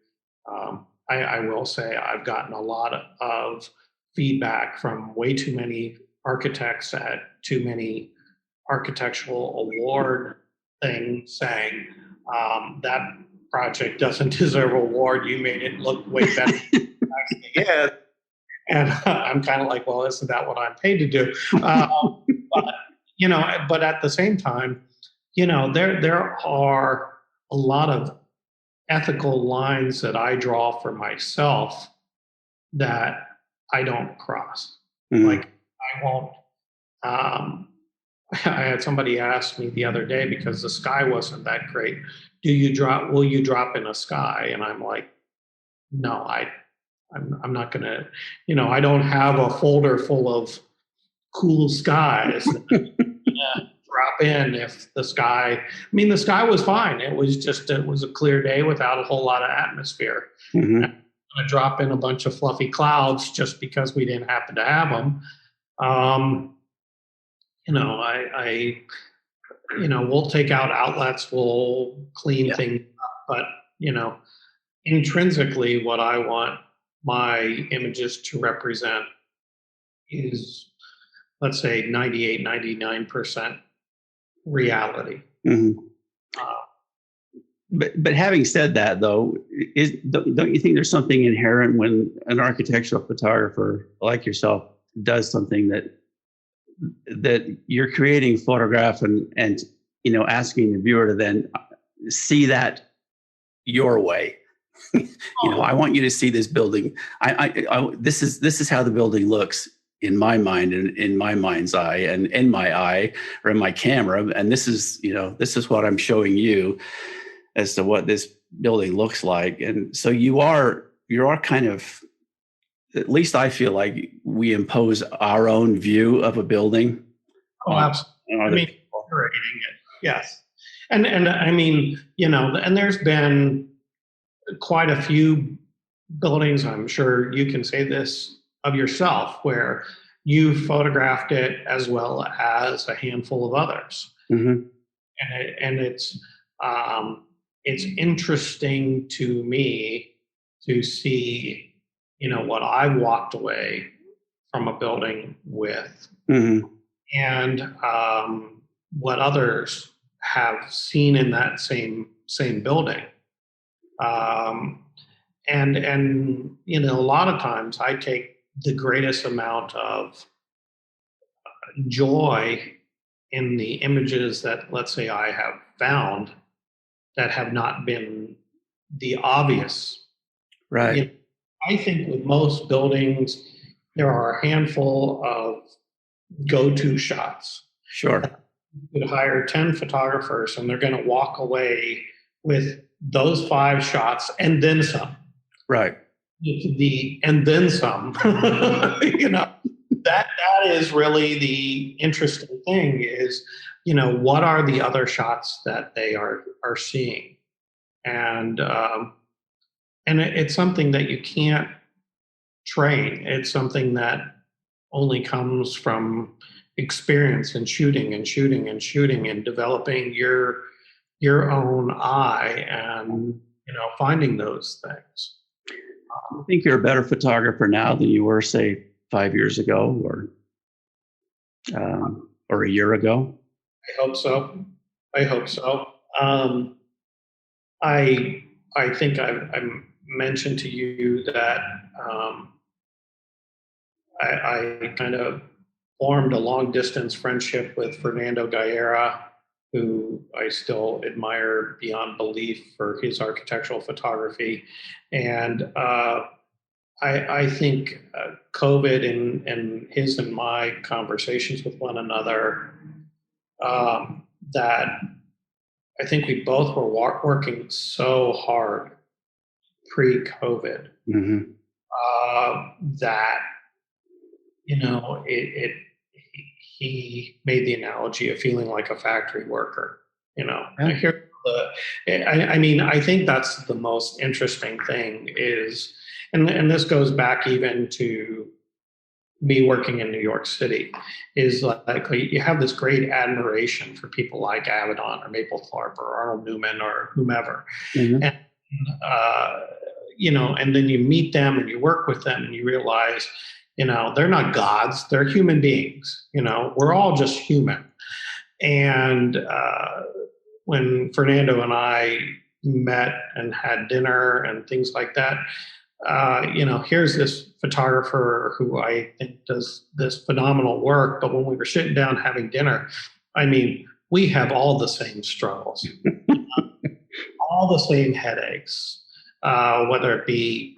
I will say I've gotten a lot of feedback from way too many architects at too many architectural award things saying that project doesn't deserve an award. You made it look way better than it actually is. And I'm kind of like, well, isn't that what I'm paid to do? But at the same time, there are a lot of ethical lines that I draw for myself that I don't cross. Like I won't. I had somebody ask me the other day, because the sky wasn't that great, will you drop in a sky? And I'm like, no, I'm not going to, I don't have a folder full of cool skies. Drop in if the sky was fine. It was a clear day without a whole lot of atmosphere. I'm going to drop in a bunch of fluffy clouds just because we didn't happen to have them. We'll take out outlets, we'll clean things up, but, intrinsically what I want my images to represent is, let's say, 98, 99% reality. Mm-hmm. Uh, But having said that, though, don't you think there's something inherent when an architectural photographer like yourself does something that you're creating a photograph and asking the viewer to then see that your way? I want you to see this building. This is how the building looks in my mind and in my mind's eye and in my eye or in my camera, and this is what I'm showing you as to what this building looks like. And so you are kind of, at least I feel like we impose our own view of a building. Oh, absolutely. I mean, curating it, yes. And I mean, and there's been quite a few buildings, I'm sure you can say this of yourself, where you photographed it as well as a handful of others. Mm-hmm. And it's interesting to me to see, what I walked away from a building with, mm-hmm. and what others have seen in that same building. And a lot of times I take the greatest amount of joy in the images that, let's say, I have found that have not been the obvious. Right. I think with most buildings, there are a handful of go-to shots. Sure. You could hire 10 photographers and they're going to walk away with those 5 shots and then some. Right. And then some. That is really the interesting thing is, what are the other shots that they are seeing? And it's something that you can't train. It's something that only comes from experience and shooting and developing your own eye and, finding those things. I think you're a better photographer now than you were, say, 5 years ago or a year ago. I hope so. I think I mentioned to you that I kind of formed a long distance friendship with Fernando Guerra, who I still admire beyond belief for his architectural photography. And I think COVID and his and my conversations with one another, that I think we both were working so hard pre-COVID, mm-hmm. That, he made the analogy of feeling like a factory worker. Yeah. I think that's the most interesting thing is, and this goes back even to me working in New York City, is like you have this great admiration for people like Avedon or Mapplethorpe or Arnold Newman or whomever. Mm-hmm. And, and then you meet them and you work with them and you realize, they're not gods, they're human beings. We're all just human. And when Fernando and I met and had dinner and things like that, here's this photographer who I think does this phenomenal work. But when we were sitting down having dinner, we have all the same struggles, all the same headaches, whether it be,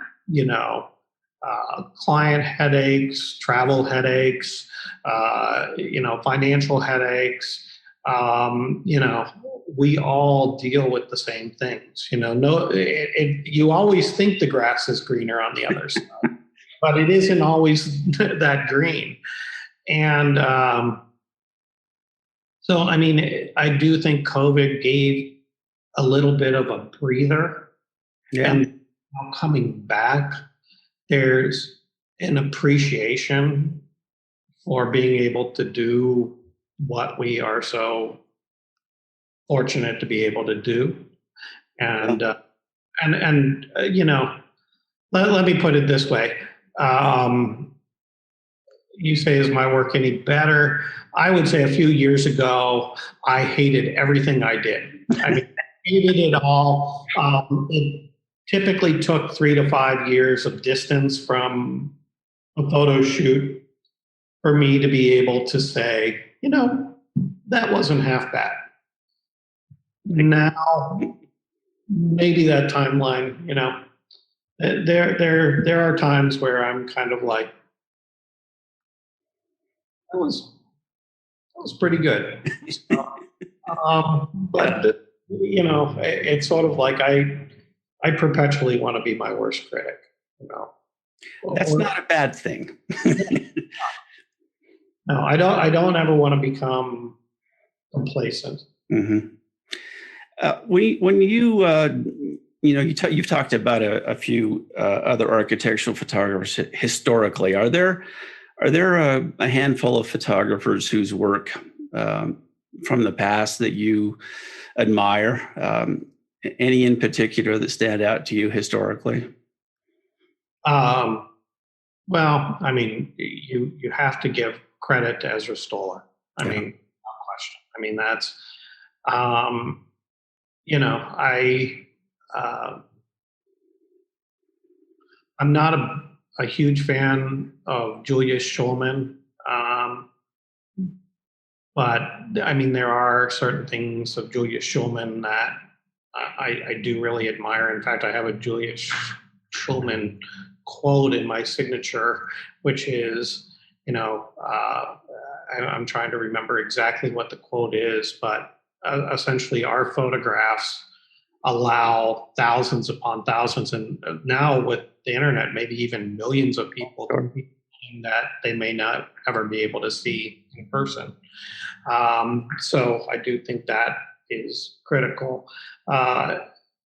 client headaches, travel headaches, financial headaches. We all deal with the same things. You always think the grass is greener on the other side, but it isn't always that green. And so, I do think COVID gave a little bit of a breather. Yeah. And now coming back, there's an appreciation for being able to do what we are so fortunate to be able to do. And let me put it this way. You say, is my work any better? I would say a few years ago, I hated everything I did. I mean, I hated it all. It typically took 3 to 5 years of distance from a photo shoot for me to be able to say, that wasn't half bad. Now, maybe that timeline, there are times where I'm kind of like, that was pretty good. But it's sort of like I perpetually want to be my worst critic. That's not a bad thing. No, I don't ever want to become complacent. Mm-hmm. When you've talked about a few other architectural photographers historically. Are there a handful of photographers whose work from the past that you admire? Any in particular that stand out to you historically? Well, I mean, you have to give credit to Ezra Stoller. I mean, no question. I mean, that's, I'm not a huge fan of Julius Schulman. But I mean, there are certain things of Julius Schulman that I do really admire. In fact, I have a Julius Schulman quote in my signature, which is, I'm trying to remember exactly what the quote is, but essentially our photographs allow thousands upon thousands, and now with the internet, maybe even millions of people that they may not ever be able to see in person. So I do think that is critical.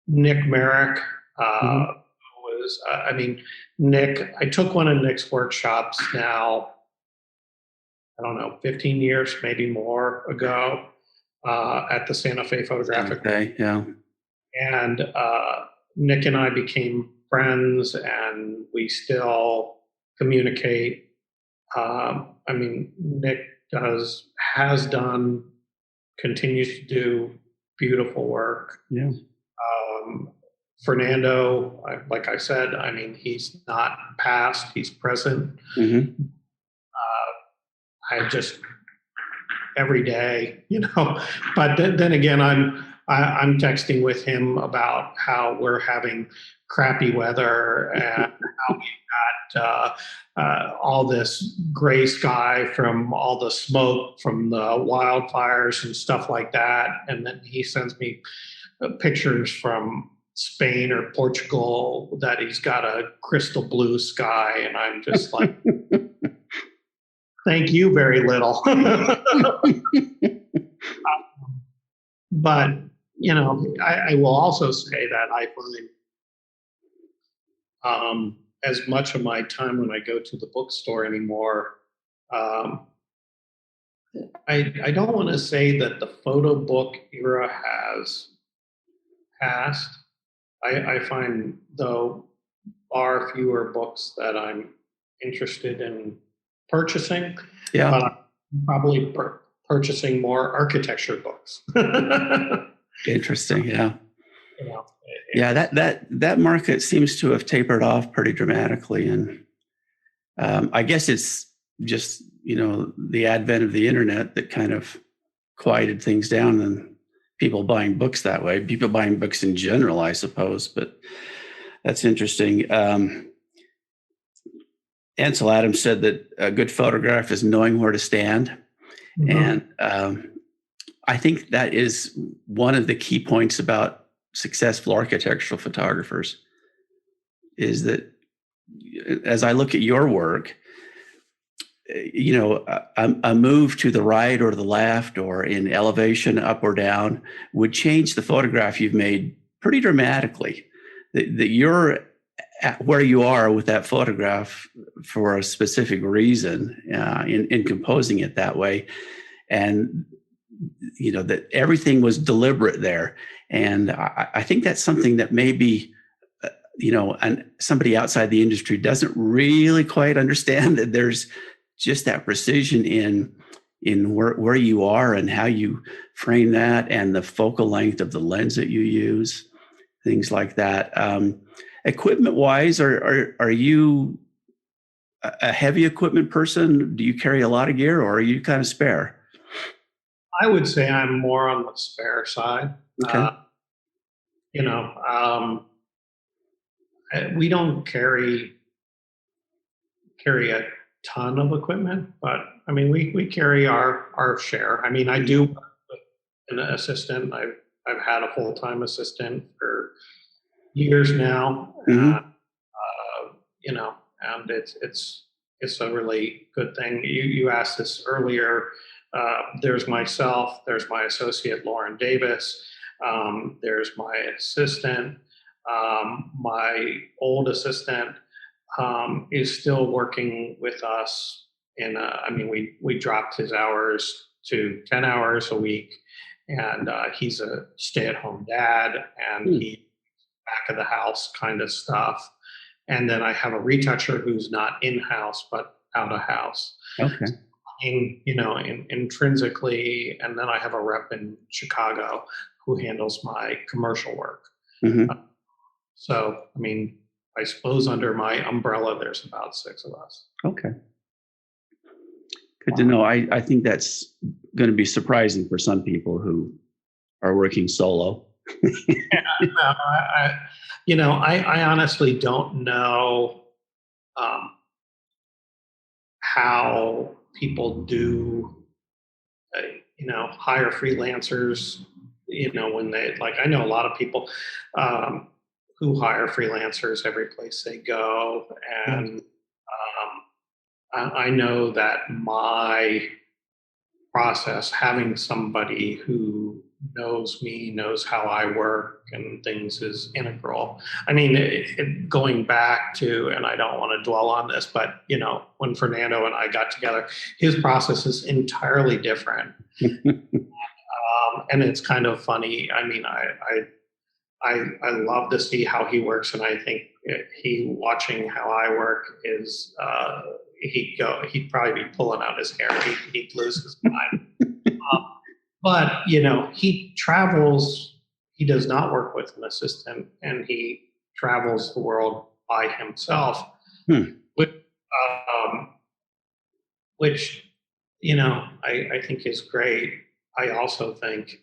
Nick Merrick was, Nick, I took one of Nick's workshops now, I don't know, 15 years, maybe more ago, at the Santa Fe Photographic. Okay, yeah. And Nick and I became friends, and we still communicate. Nick has done, continues to do beautiful work. Yeah. Fernando, like I said, he's not past, he's present. Mm-hmm. I just every day, But then again, I'm texting with him about how we're having crappy weather and how we've got all this gray sky from all the smoke from the wildfires and stuff like that. And then he sends me pictures from Spain or Portugal that he's got a crystal blue sky. And I'm just like, thank you very little. But, I will also say that I find as much of my time when I go to the bookstore anymore, I don't want to say that the photo book era has passed. I find, though, far fewer books that I'm interested in purchasing. Yeah. But I'm probably purchasing more architecture books. Interesting. Yeah. Yeah. That market seems to have tapered off pretty dramatically. And I guess it's just, the advent of the internet that kind of quieted things down, and people buying books that way, people buying books in general, I suppose, but that's interesting. Ansel Adams said that a good photograph is knowing where to stand. Mm-hmm. And I think that is one of the key points about successful architectural photographers, is that as I look at your work, a move to the right or the left or in elevation up or down would change the photograph you've made pretty dramatically. That you're at where you are with that photograph for a specific reason in composing it that way. And, that everything was deliberate there. And I think that's something that maybe and somebody outside the industry doesn't really quite understand that there's just that precision in where you are and how you frame that, and the focal length of the lens that you use, things like that. Equipment wise, are you a heavy equipment person? Do you carry a lot of gear, or are you kind of spare? I would say I'm more on the spare side. Okay. We don't carry a ton of equipment, but I mean, we carry our share. I mean, I do work with an assistant. I've had a full-time assistant for years now. Mm-hmm. And it's a really good thing. You asked this earlier. There's myself. There's my associate Lauren Davis. There's my assistant. My old assistant is still working with us. We dropped his hours to 10 hours a week, and he's a stay-at-home dad, and he's back of the house kind of stuff. And then I have a retoucher who's not in-house but out of house. Okay. Intrinsically, and then I have a rep in Chicago who handles my commercial work. Mm-hmm. So, I mean, I suppose under my umbrella, there's about 6 of us. Okay. Good to know. I think that's going to be surprising for some people who are working solo. I honestly don't know how people do, hire freelancers, when they, like, I know a lot of people who hire freelancers every place they go. And I know that my process, having somebody who knows me, knows how I work and things, is integral. I mean, going back to, and I don't want to dwell on this, but, when Fernando and I got together, his process is entirely different. And it's kind of funny. I mean, I love to see how he works, and I think watching how I work is, he'd probably be pulling out his hair. He'd lose his mind. But, he travels. He does not work with an assistant, and he travels the world by himself, which I think is great. I also think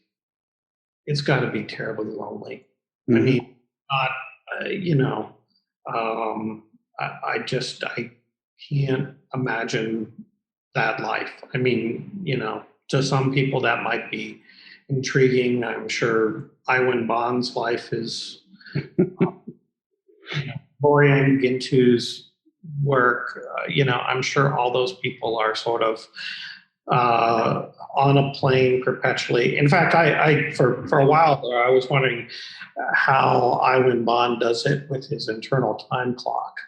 it's got to be terribly lonely. Mm-hmm. I mean, I can't imagine that life. I mean, to some people that might be intriguing. I'm sure Iwan Bond's life is, Boyan Gintu's work. I'm sure all those people are sort of on a plane perpetually. In fact, I for a while there, I was wondering how Iwan Bond does it with his internal time clock,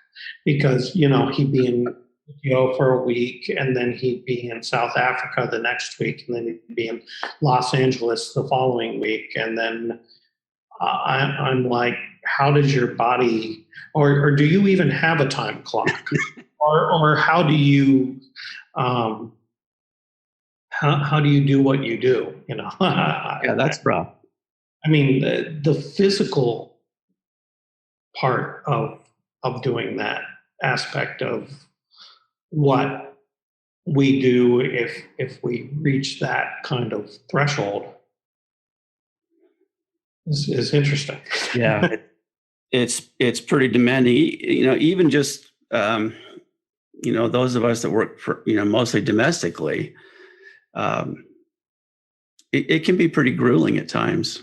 because he'd be in for a week, and then he'd be in South Africa the next week, and then he'd be in Los Angeles the following week, and then I'm like, how does your body, or do you even have a time clock, or how do you how do you do what you do? Yeah, that's rough. I mean, the physical part of doing that aspect of what we do, if we reach that kind of threshold, is interesting. Yeah, it's pretty demanding. Even just those of us that work for mostly domestically, it can be pretty grueling at times.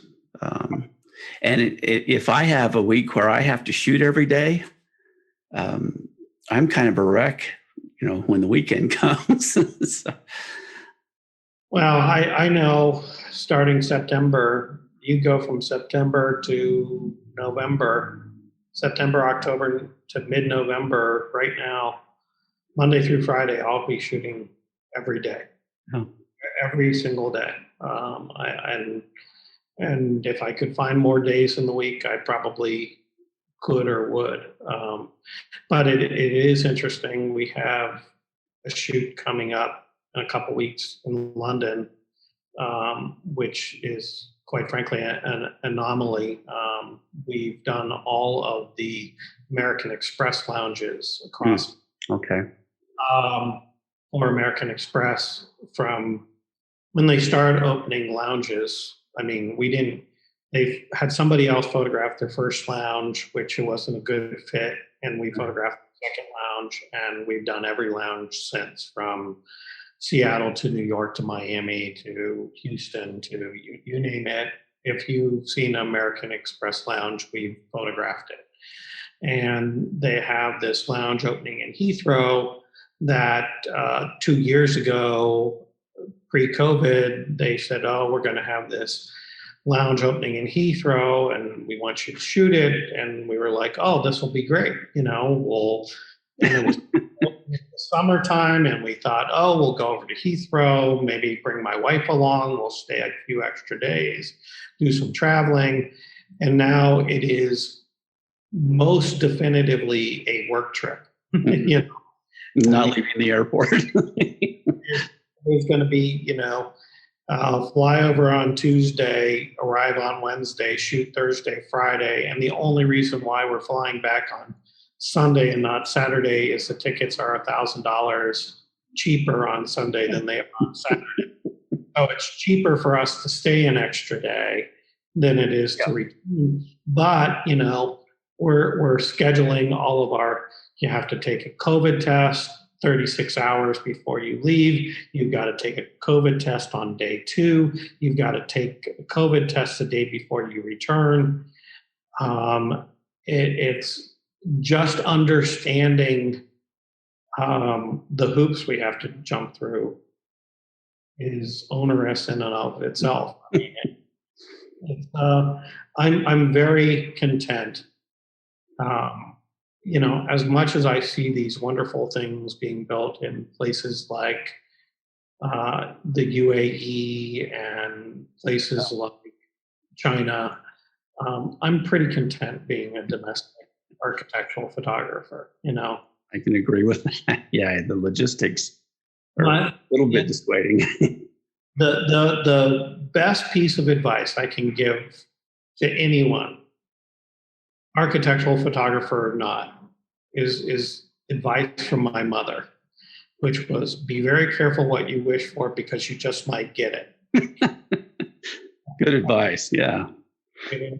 And if I have a week where I have to shoot every day, I'm kind of a wreck, when the weekend comes. So. Well, I know starting September, you go from September to November, September, October to mid-November. Right now, Monday through Friday, I'll be shooting every day. Oh. Every single day. And if I could find more days in the week, I'd probably could or would. But it is interesting. We have a shoot coming up in a couple weeks in London, which is quite frankly an anomaly. We've done all of the American Express lounges across. Okay. Or American Express, from when they started opening lounges. I mean, they've had somebody else photograph their first lounge, which it wasn't a good fit, and we photographed the second lounge, and we've done every lounge since, from Seattle to New York to Miami to Houston to you name it. If you've seen an American Express lounge, we've photographed it. And they have this lounge opening in Heathrow that 2 years ago, pre-COVID, they said, oh, we're going to have this lounge opening in Heathrow and we want you to shoot it. And we were like, oh, this will be great. And it was summertime, and we thought, oh, we'll go over to Heathrow, maybe bring my wife along, we'll stay a few extra days, do some traveling. And now it is most definitively a work trip. Not leaving the airport. It's going to be, fly over on Tuesday, arrive on Wednesday, shoot Thursday, Friday. And the only reason why we're flying back on Sunday and not Saturday is the tickets are $1,000 cheaper on Sunday than they are on Saturday. So it's cheaper for us to stay an extra day than it is to return. But, we're scheduling all of you have to take a COVID test 36 hours before you leave. You've got to take a COVID test on day 2. You've got to take a COVID test the day before you return. It's just understanding the hoops we have to jump through is onerous in and of itself. I'm very content. As much as I see these wonderful things being built in places like the UAE and places like China, I'm pretty content being a domestic architectural photographer. I can agree with that. Yeah, the logistics are a little bit dissuading. The best piece of advice I can give to anyone, architectural photographer or not, is advice from my mother, which was, be very careful what you wish for because you just might get it. Good advice, yeah. It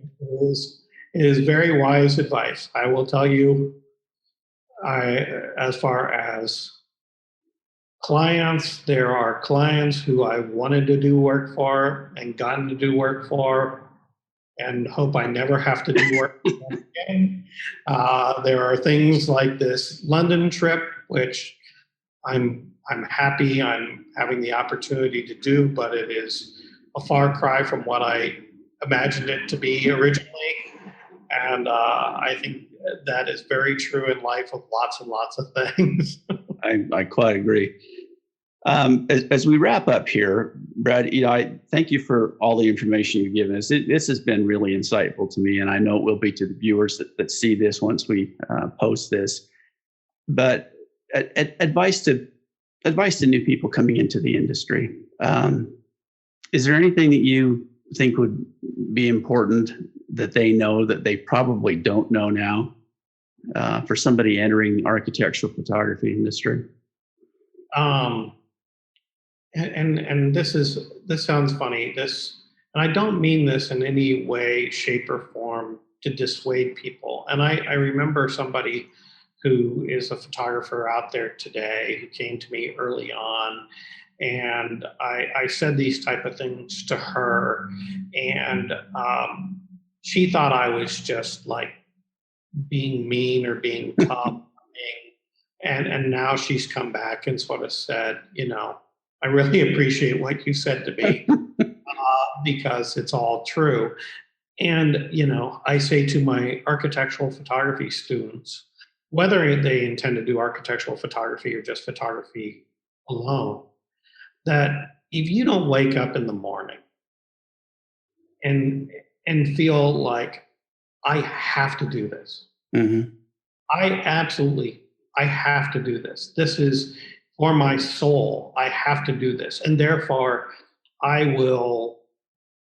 is very wise advice. I will tell you, as far as clients, there are clients who I wanted to do work for and gotten to do work for and hope I never have to do work for them again. There are things like this London trip, which I'm happy I'm having the opportunity to do, but it is a far cry from what I imagined it to be originally. And I think that is very true in life with lots and lots of things. I quite agree. As we wrap up here, Brad, I thank you for all the information you've given us. This has been really insightful to me, and I know it will be to the viewers that see this once we post this. But advice to new people coming into the industry. Is there anything that you think would be important that they know that they probably don't know now for somebody entering the architectural photography industry? And this sounds funny. And I don't mean this in any way, shape, or form to dissuade people. And I remember somebody who is a photographer out there today who came to me early on, and I said these type of things to her, and she thought I was just like being mean or being tough. And now she's come back and sort of said, I really appreciate what you said to me because it's all true. And, I say to my architectural photography students, whether they intend to do architectural photography or just photography alone, that if you don't wake up in the morning and feel like I have to do this, Mm-hmm. I have to do this. This is for my soul. I have to do this. And therefore, I will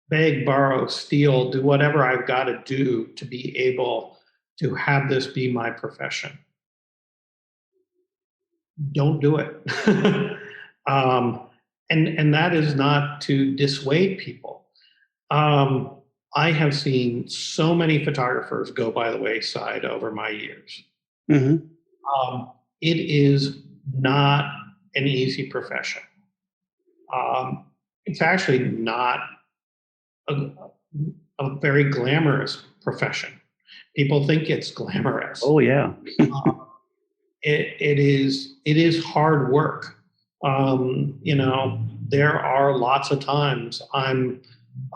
beg, borrow, steal, do whatever I've got to do to be able to have this be my profession. Don't do it. And that is not to dissuade people. I have seen so many photographers go by the wayside over my years. Mm-hmm. It is not an easy profession. It's actually not a very glamorous profession. People think it's glamorous. Oh yeah. It is hard work. There are lots of times I'm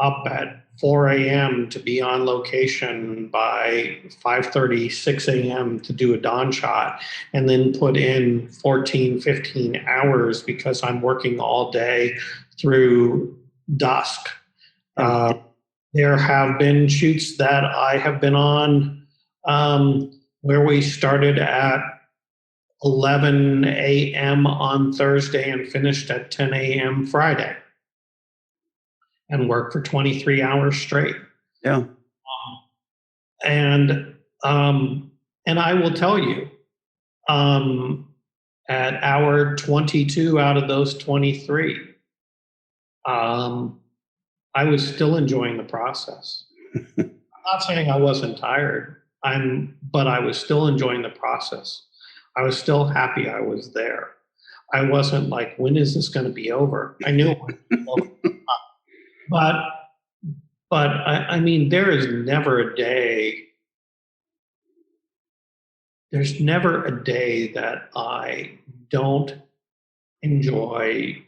up at 4 a.m. to be on location by 5:30, 6 a.m. to do a dawn shot, and then put in 14, 15 hours because I'm working all day through dusk. There have been shoots that I have been on where we started at 11 a.m. on Thursday and finished at 10 a.m. Friday and worked for 23 hours straight. Yeah. And I will tell you, at hour 22 out of those 23, I was still enjoying the process. I'm not saying I wasn't tired, but I was still enjoying the process. I was still happy I was there. I wasn't like, when is this going to be over? I knew it would be over. But I mean, there's never a day that I don't enjoy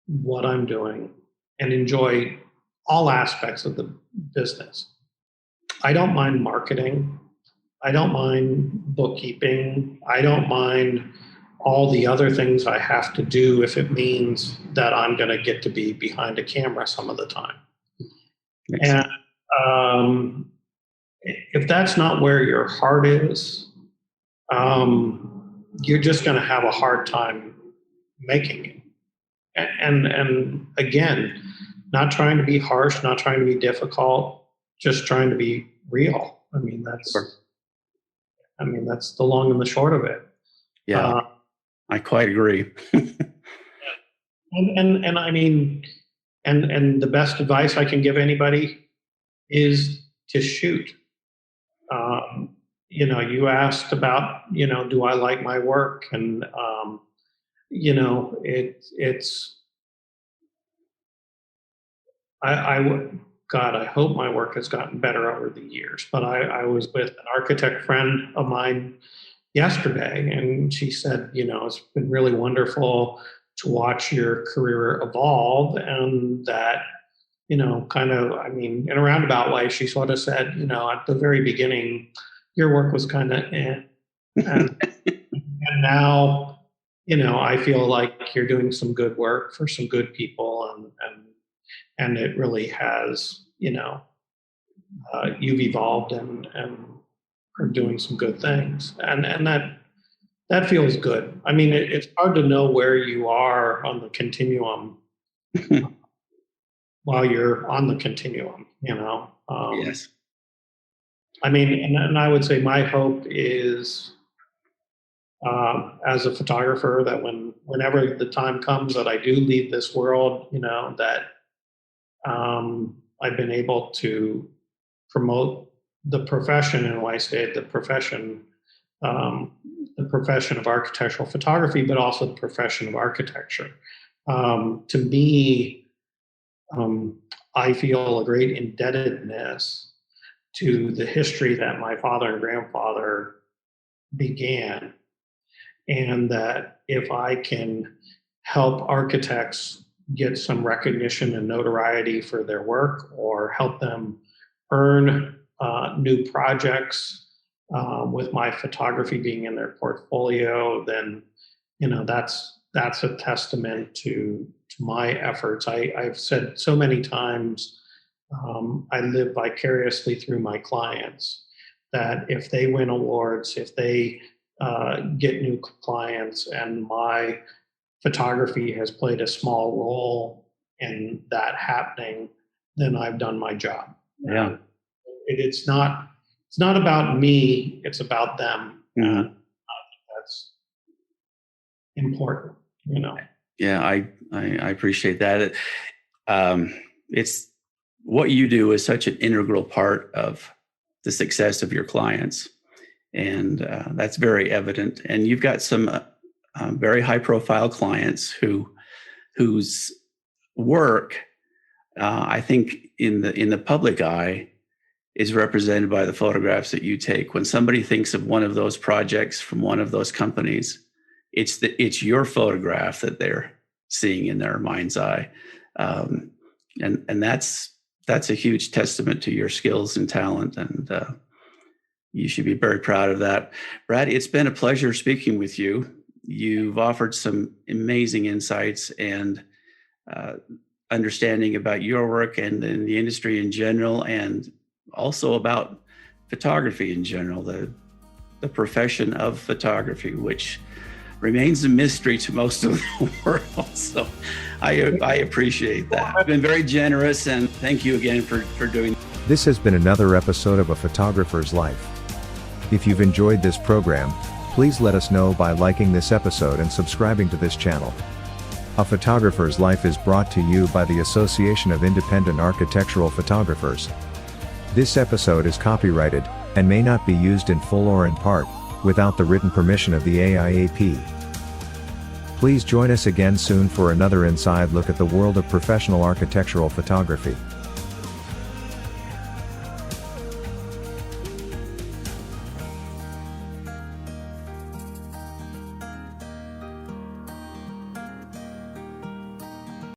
what I'm doing and enjoy all aspects of the business. I don't mind marketing. I don't mind bookkeeping. I don't mind all the other things I have to do if it means that I'm going to get to be behind a camera some of the time. And if that's not where your heart is, you're just going to have a hard time making it. And again, not trying to be harsh, not trying to be difficult, just trying to be real. I mean, that's the long and the short of it. Yeah, I quite agree. and I mean, and the best advice I can give anybody is to shoot. You asked about, do I like my work? And, I hope my work has gotten better over the years. But I was with an architect friend of mine yesterday, and she said, it's been really wonderful to watch your career evolve, and that, kind of, I mean, in a roundabout way, she sort of said, at the very beginning, your work was kind of and now, I feel like you're doing some good work for some good people, and it really has, you've evolved and are doing some good things, and that feels good. I mean, it's hard to know where you are on the continuum while you're on the continuum, Yes. I mean, and I would say my hope is, as a photographer, that whenever the time comes that I do leave this world, that I've been able to promote the profession, and when I say the profession of architectural photography, but also the profession of architecture. To me, I feel a great indebtedness to the history that my father and grandfather began, and that if I can help architects get some recognition and notoriety for their work, or help them earn new projects with my photography being in their portfolio, then that's a testament to my efforts. I've said so many times, I live vicariously through my clients, that if they win awards, if they get new clients, and my photography has played a small role in that happening, then I've done my job. Yeah. It's not about me, it's about them. Mm-hmm. I think that's important, you know. Yeah, I appreciate that. It's what you do is such an integral part of the success of your clients, and that's very evident. And you've got some very high-profile clients whose work, I think, in the public eye, is represented by the photographs that you take. When somebody thinks of one of those projects from one of those companies, it's your photograph that they're seeing in their mind's eye, and that's a huge testament to your skills and talent, and you should be very proud of that. Brad, it's been a pleasure speaking with you. You've offered some amazing insights and understanding about your work and in the industry in general, and also about photography in general, the profession of photography, which remains a mystery to most of the world. So I appreciate that. You've been very generous, and thank you again for doing. This has been another episode of A Photographer's Life. If you've enjoyed this program, please let us know by liking this episode and subscribing to this channel. A Photographer's Life is brought to you by the Association of Independent Architectural Photographers. This episode is copyrighted and may not be used in full or in part without the written permission of the AIAP. Please join us again soon for another inside look at the world of professional architectural photography.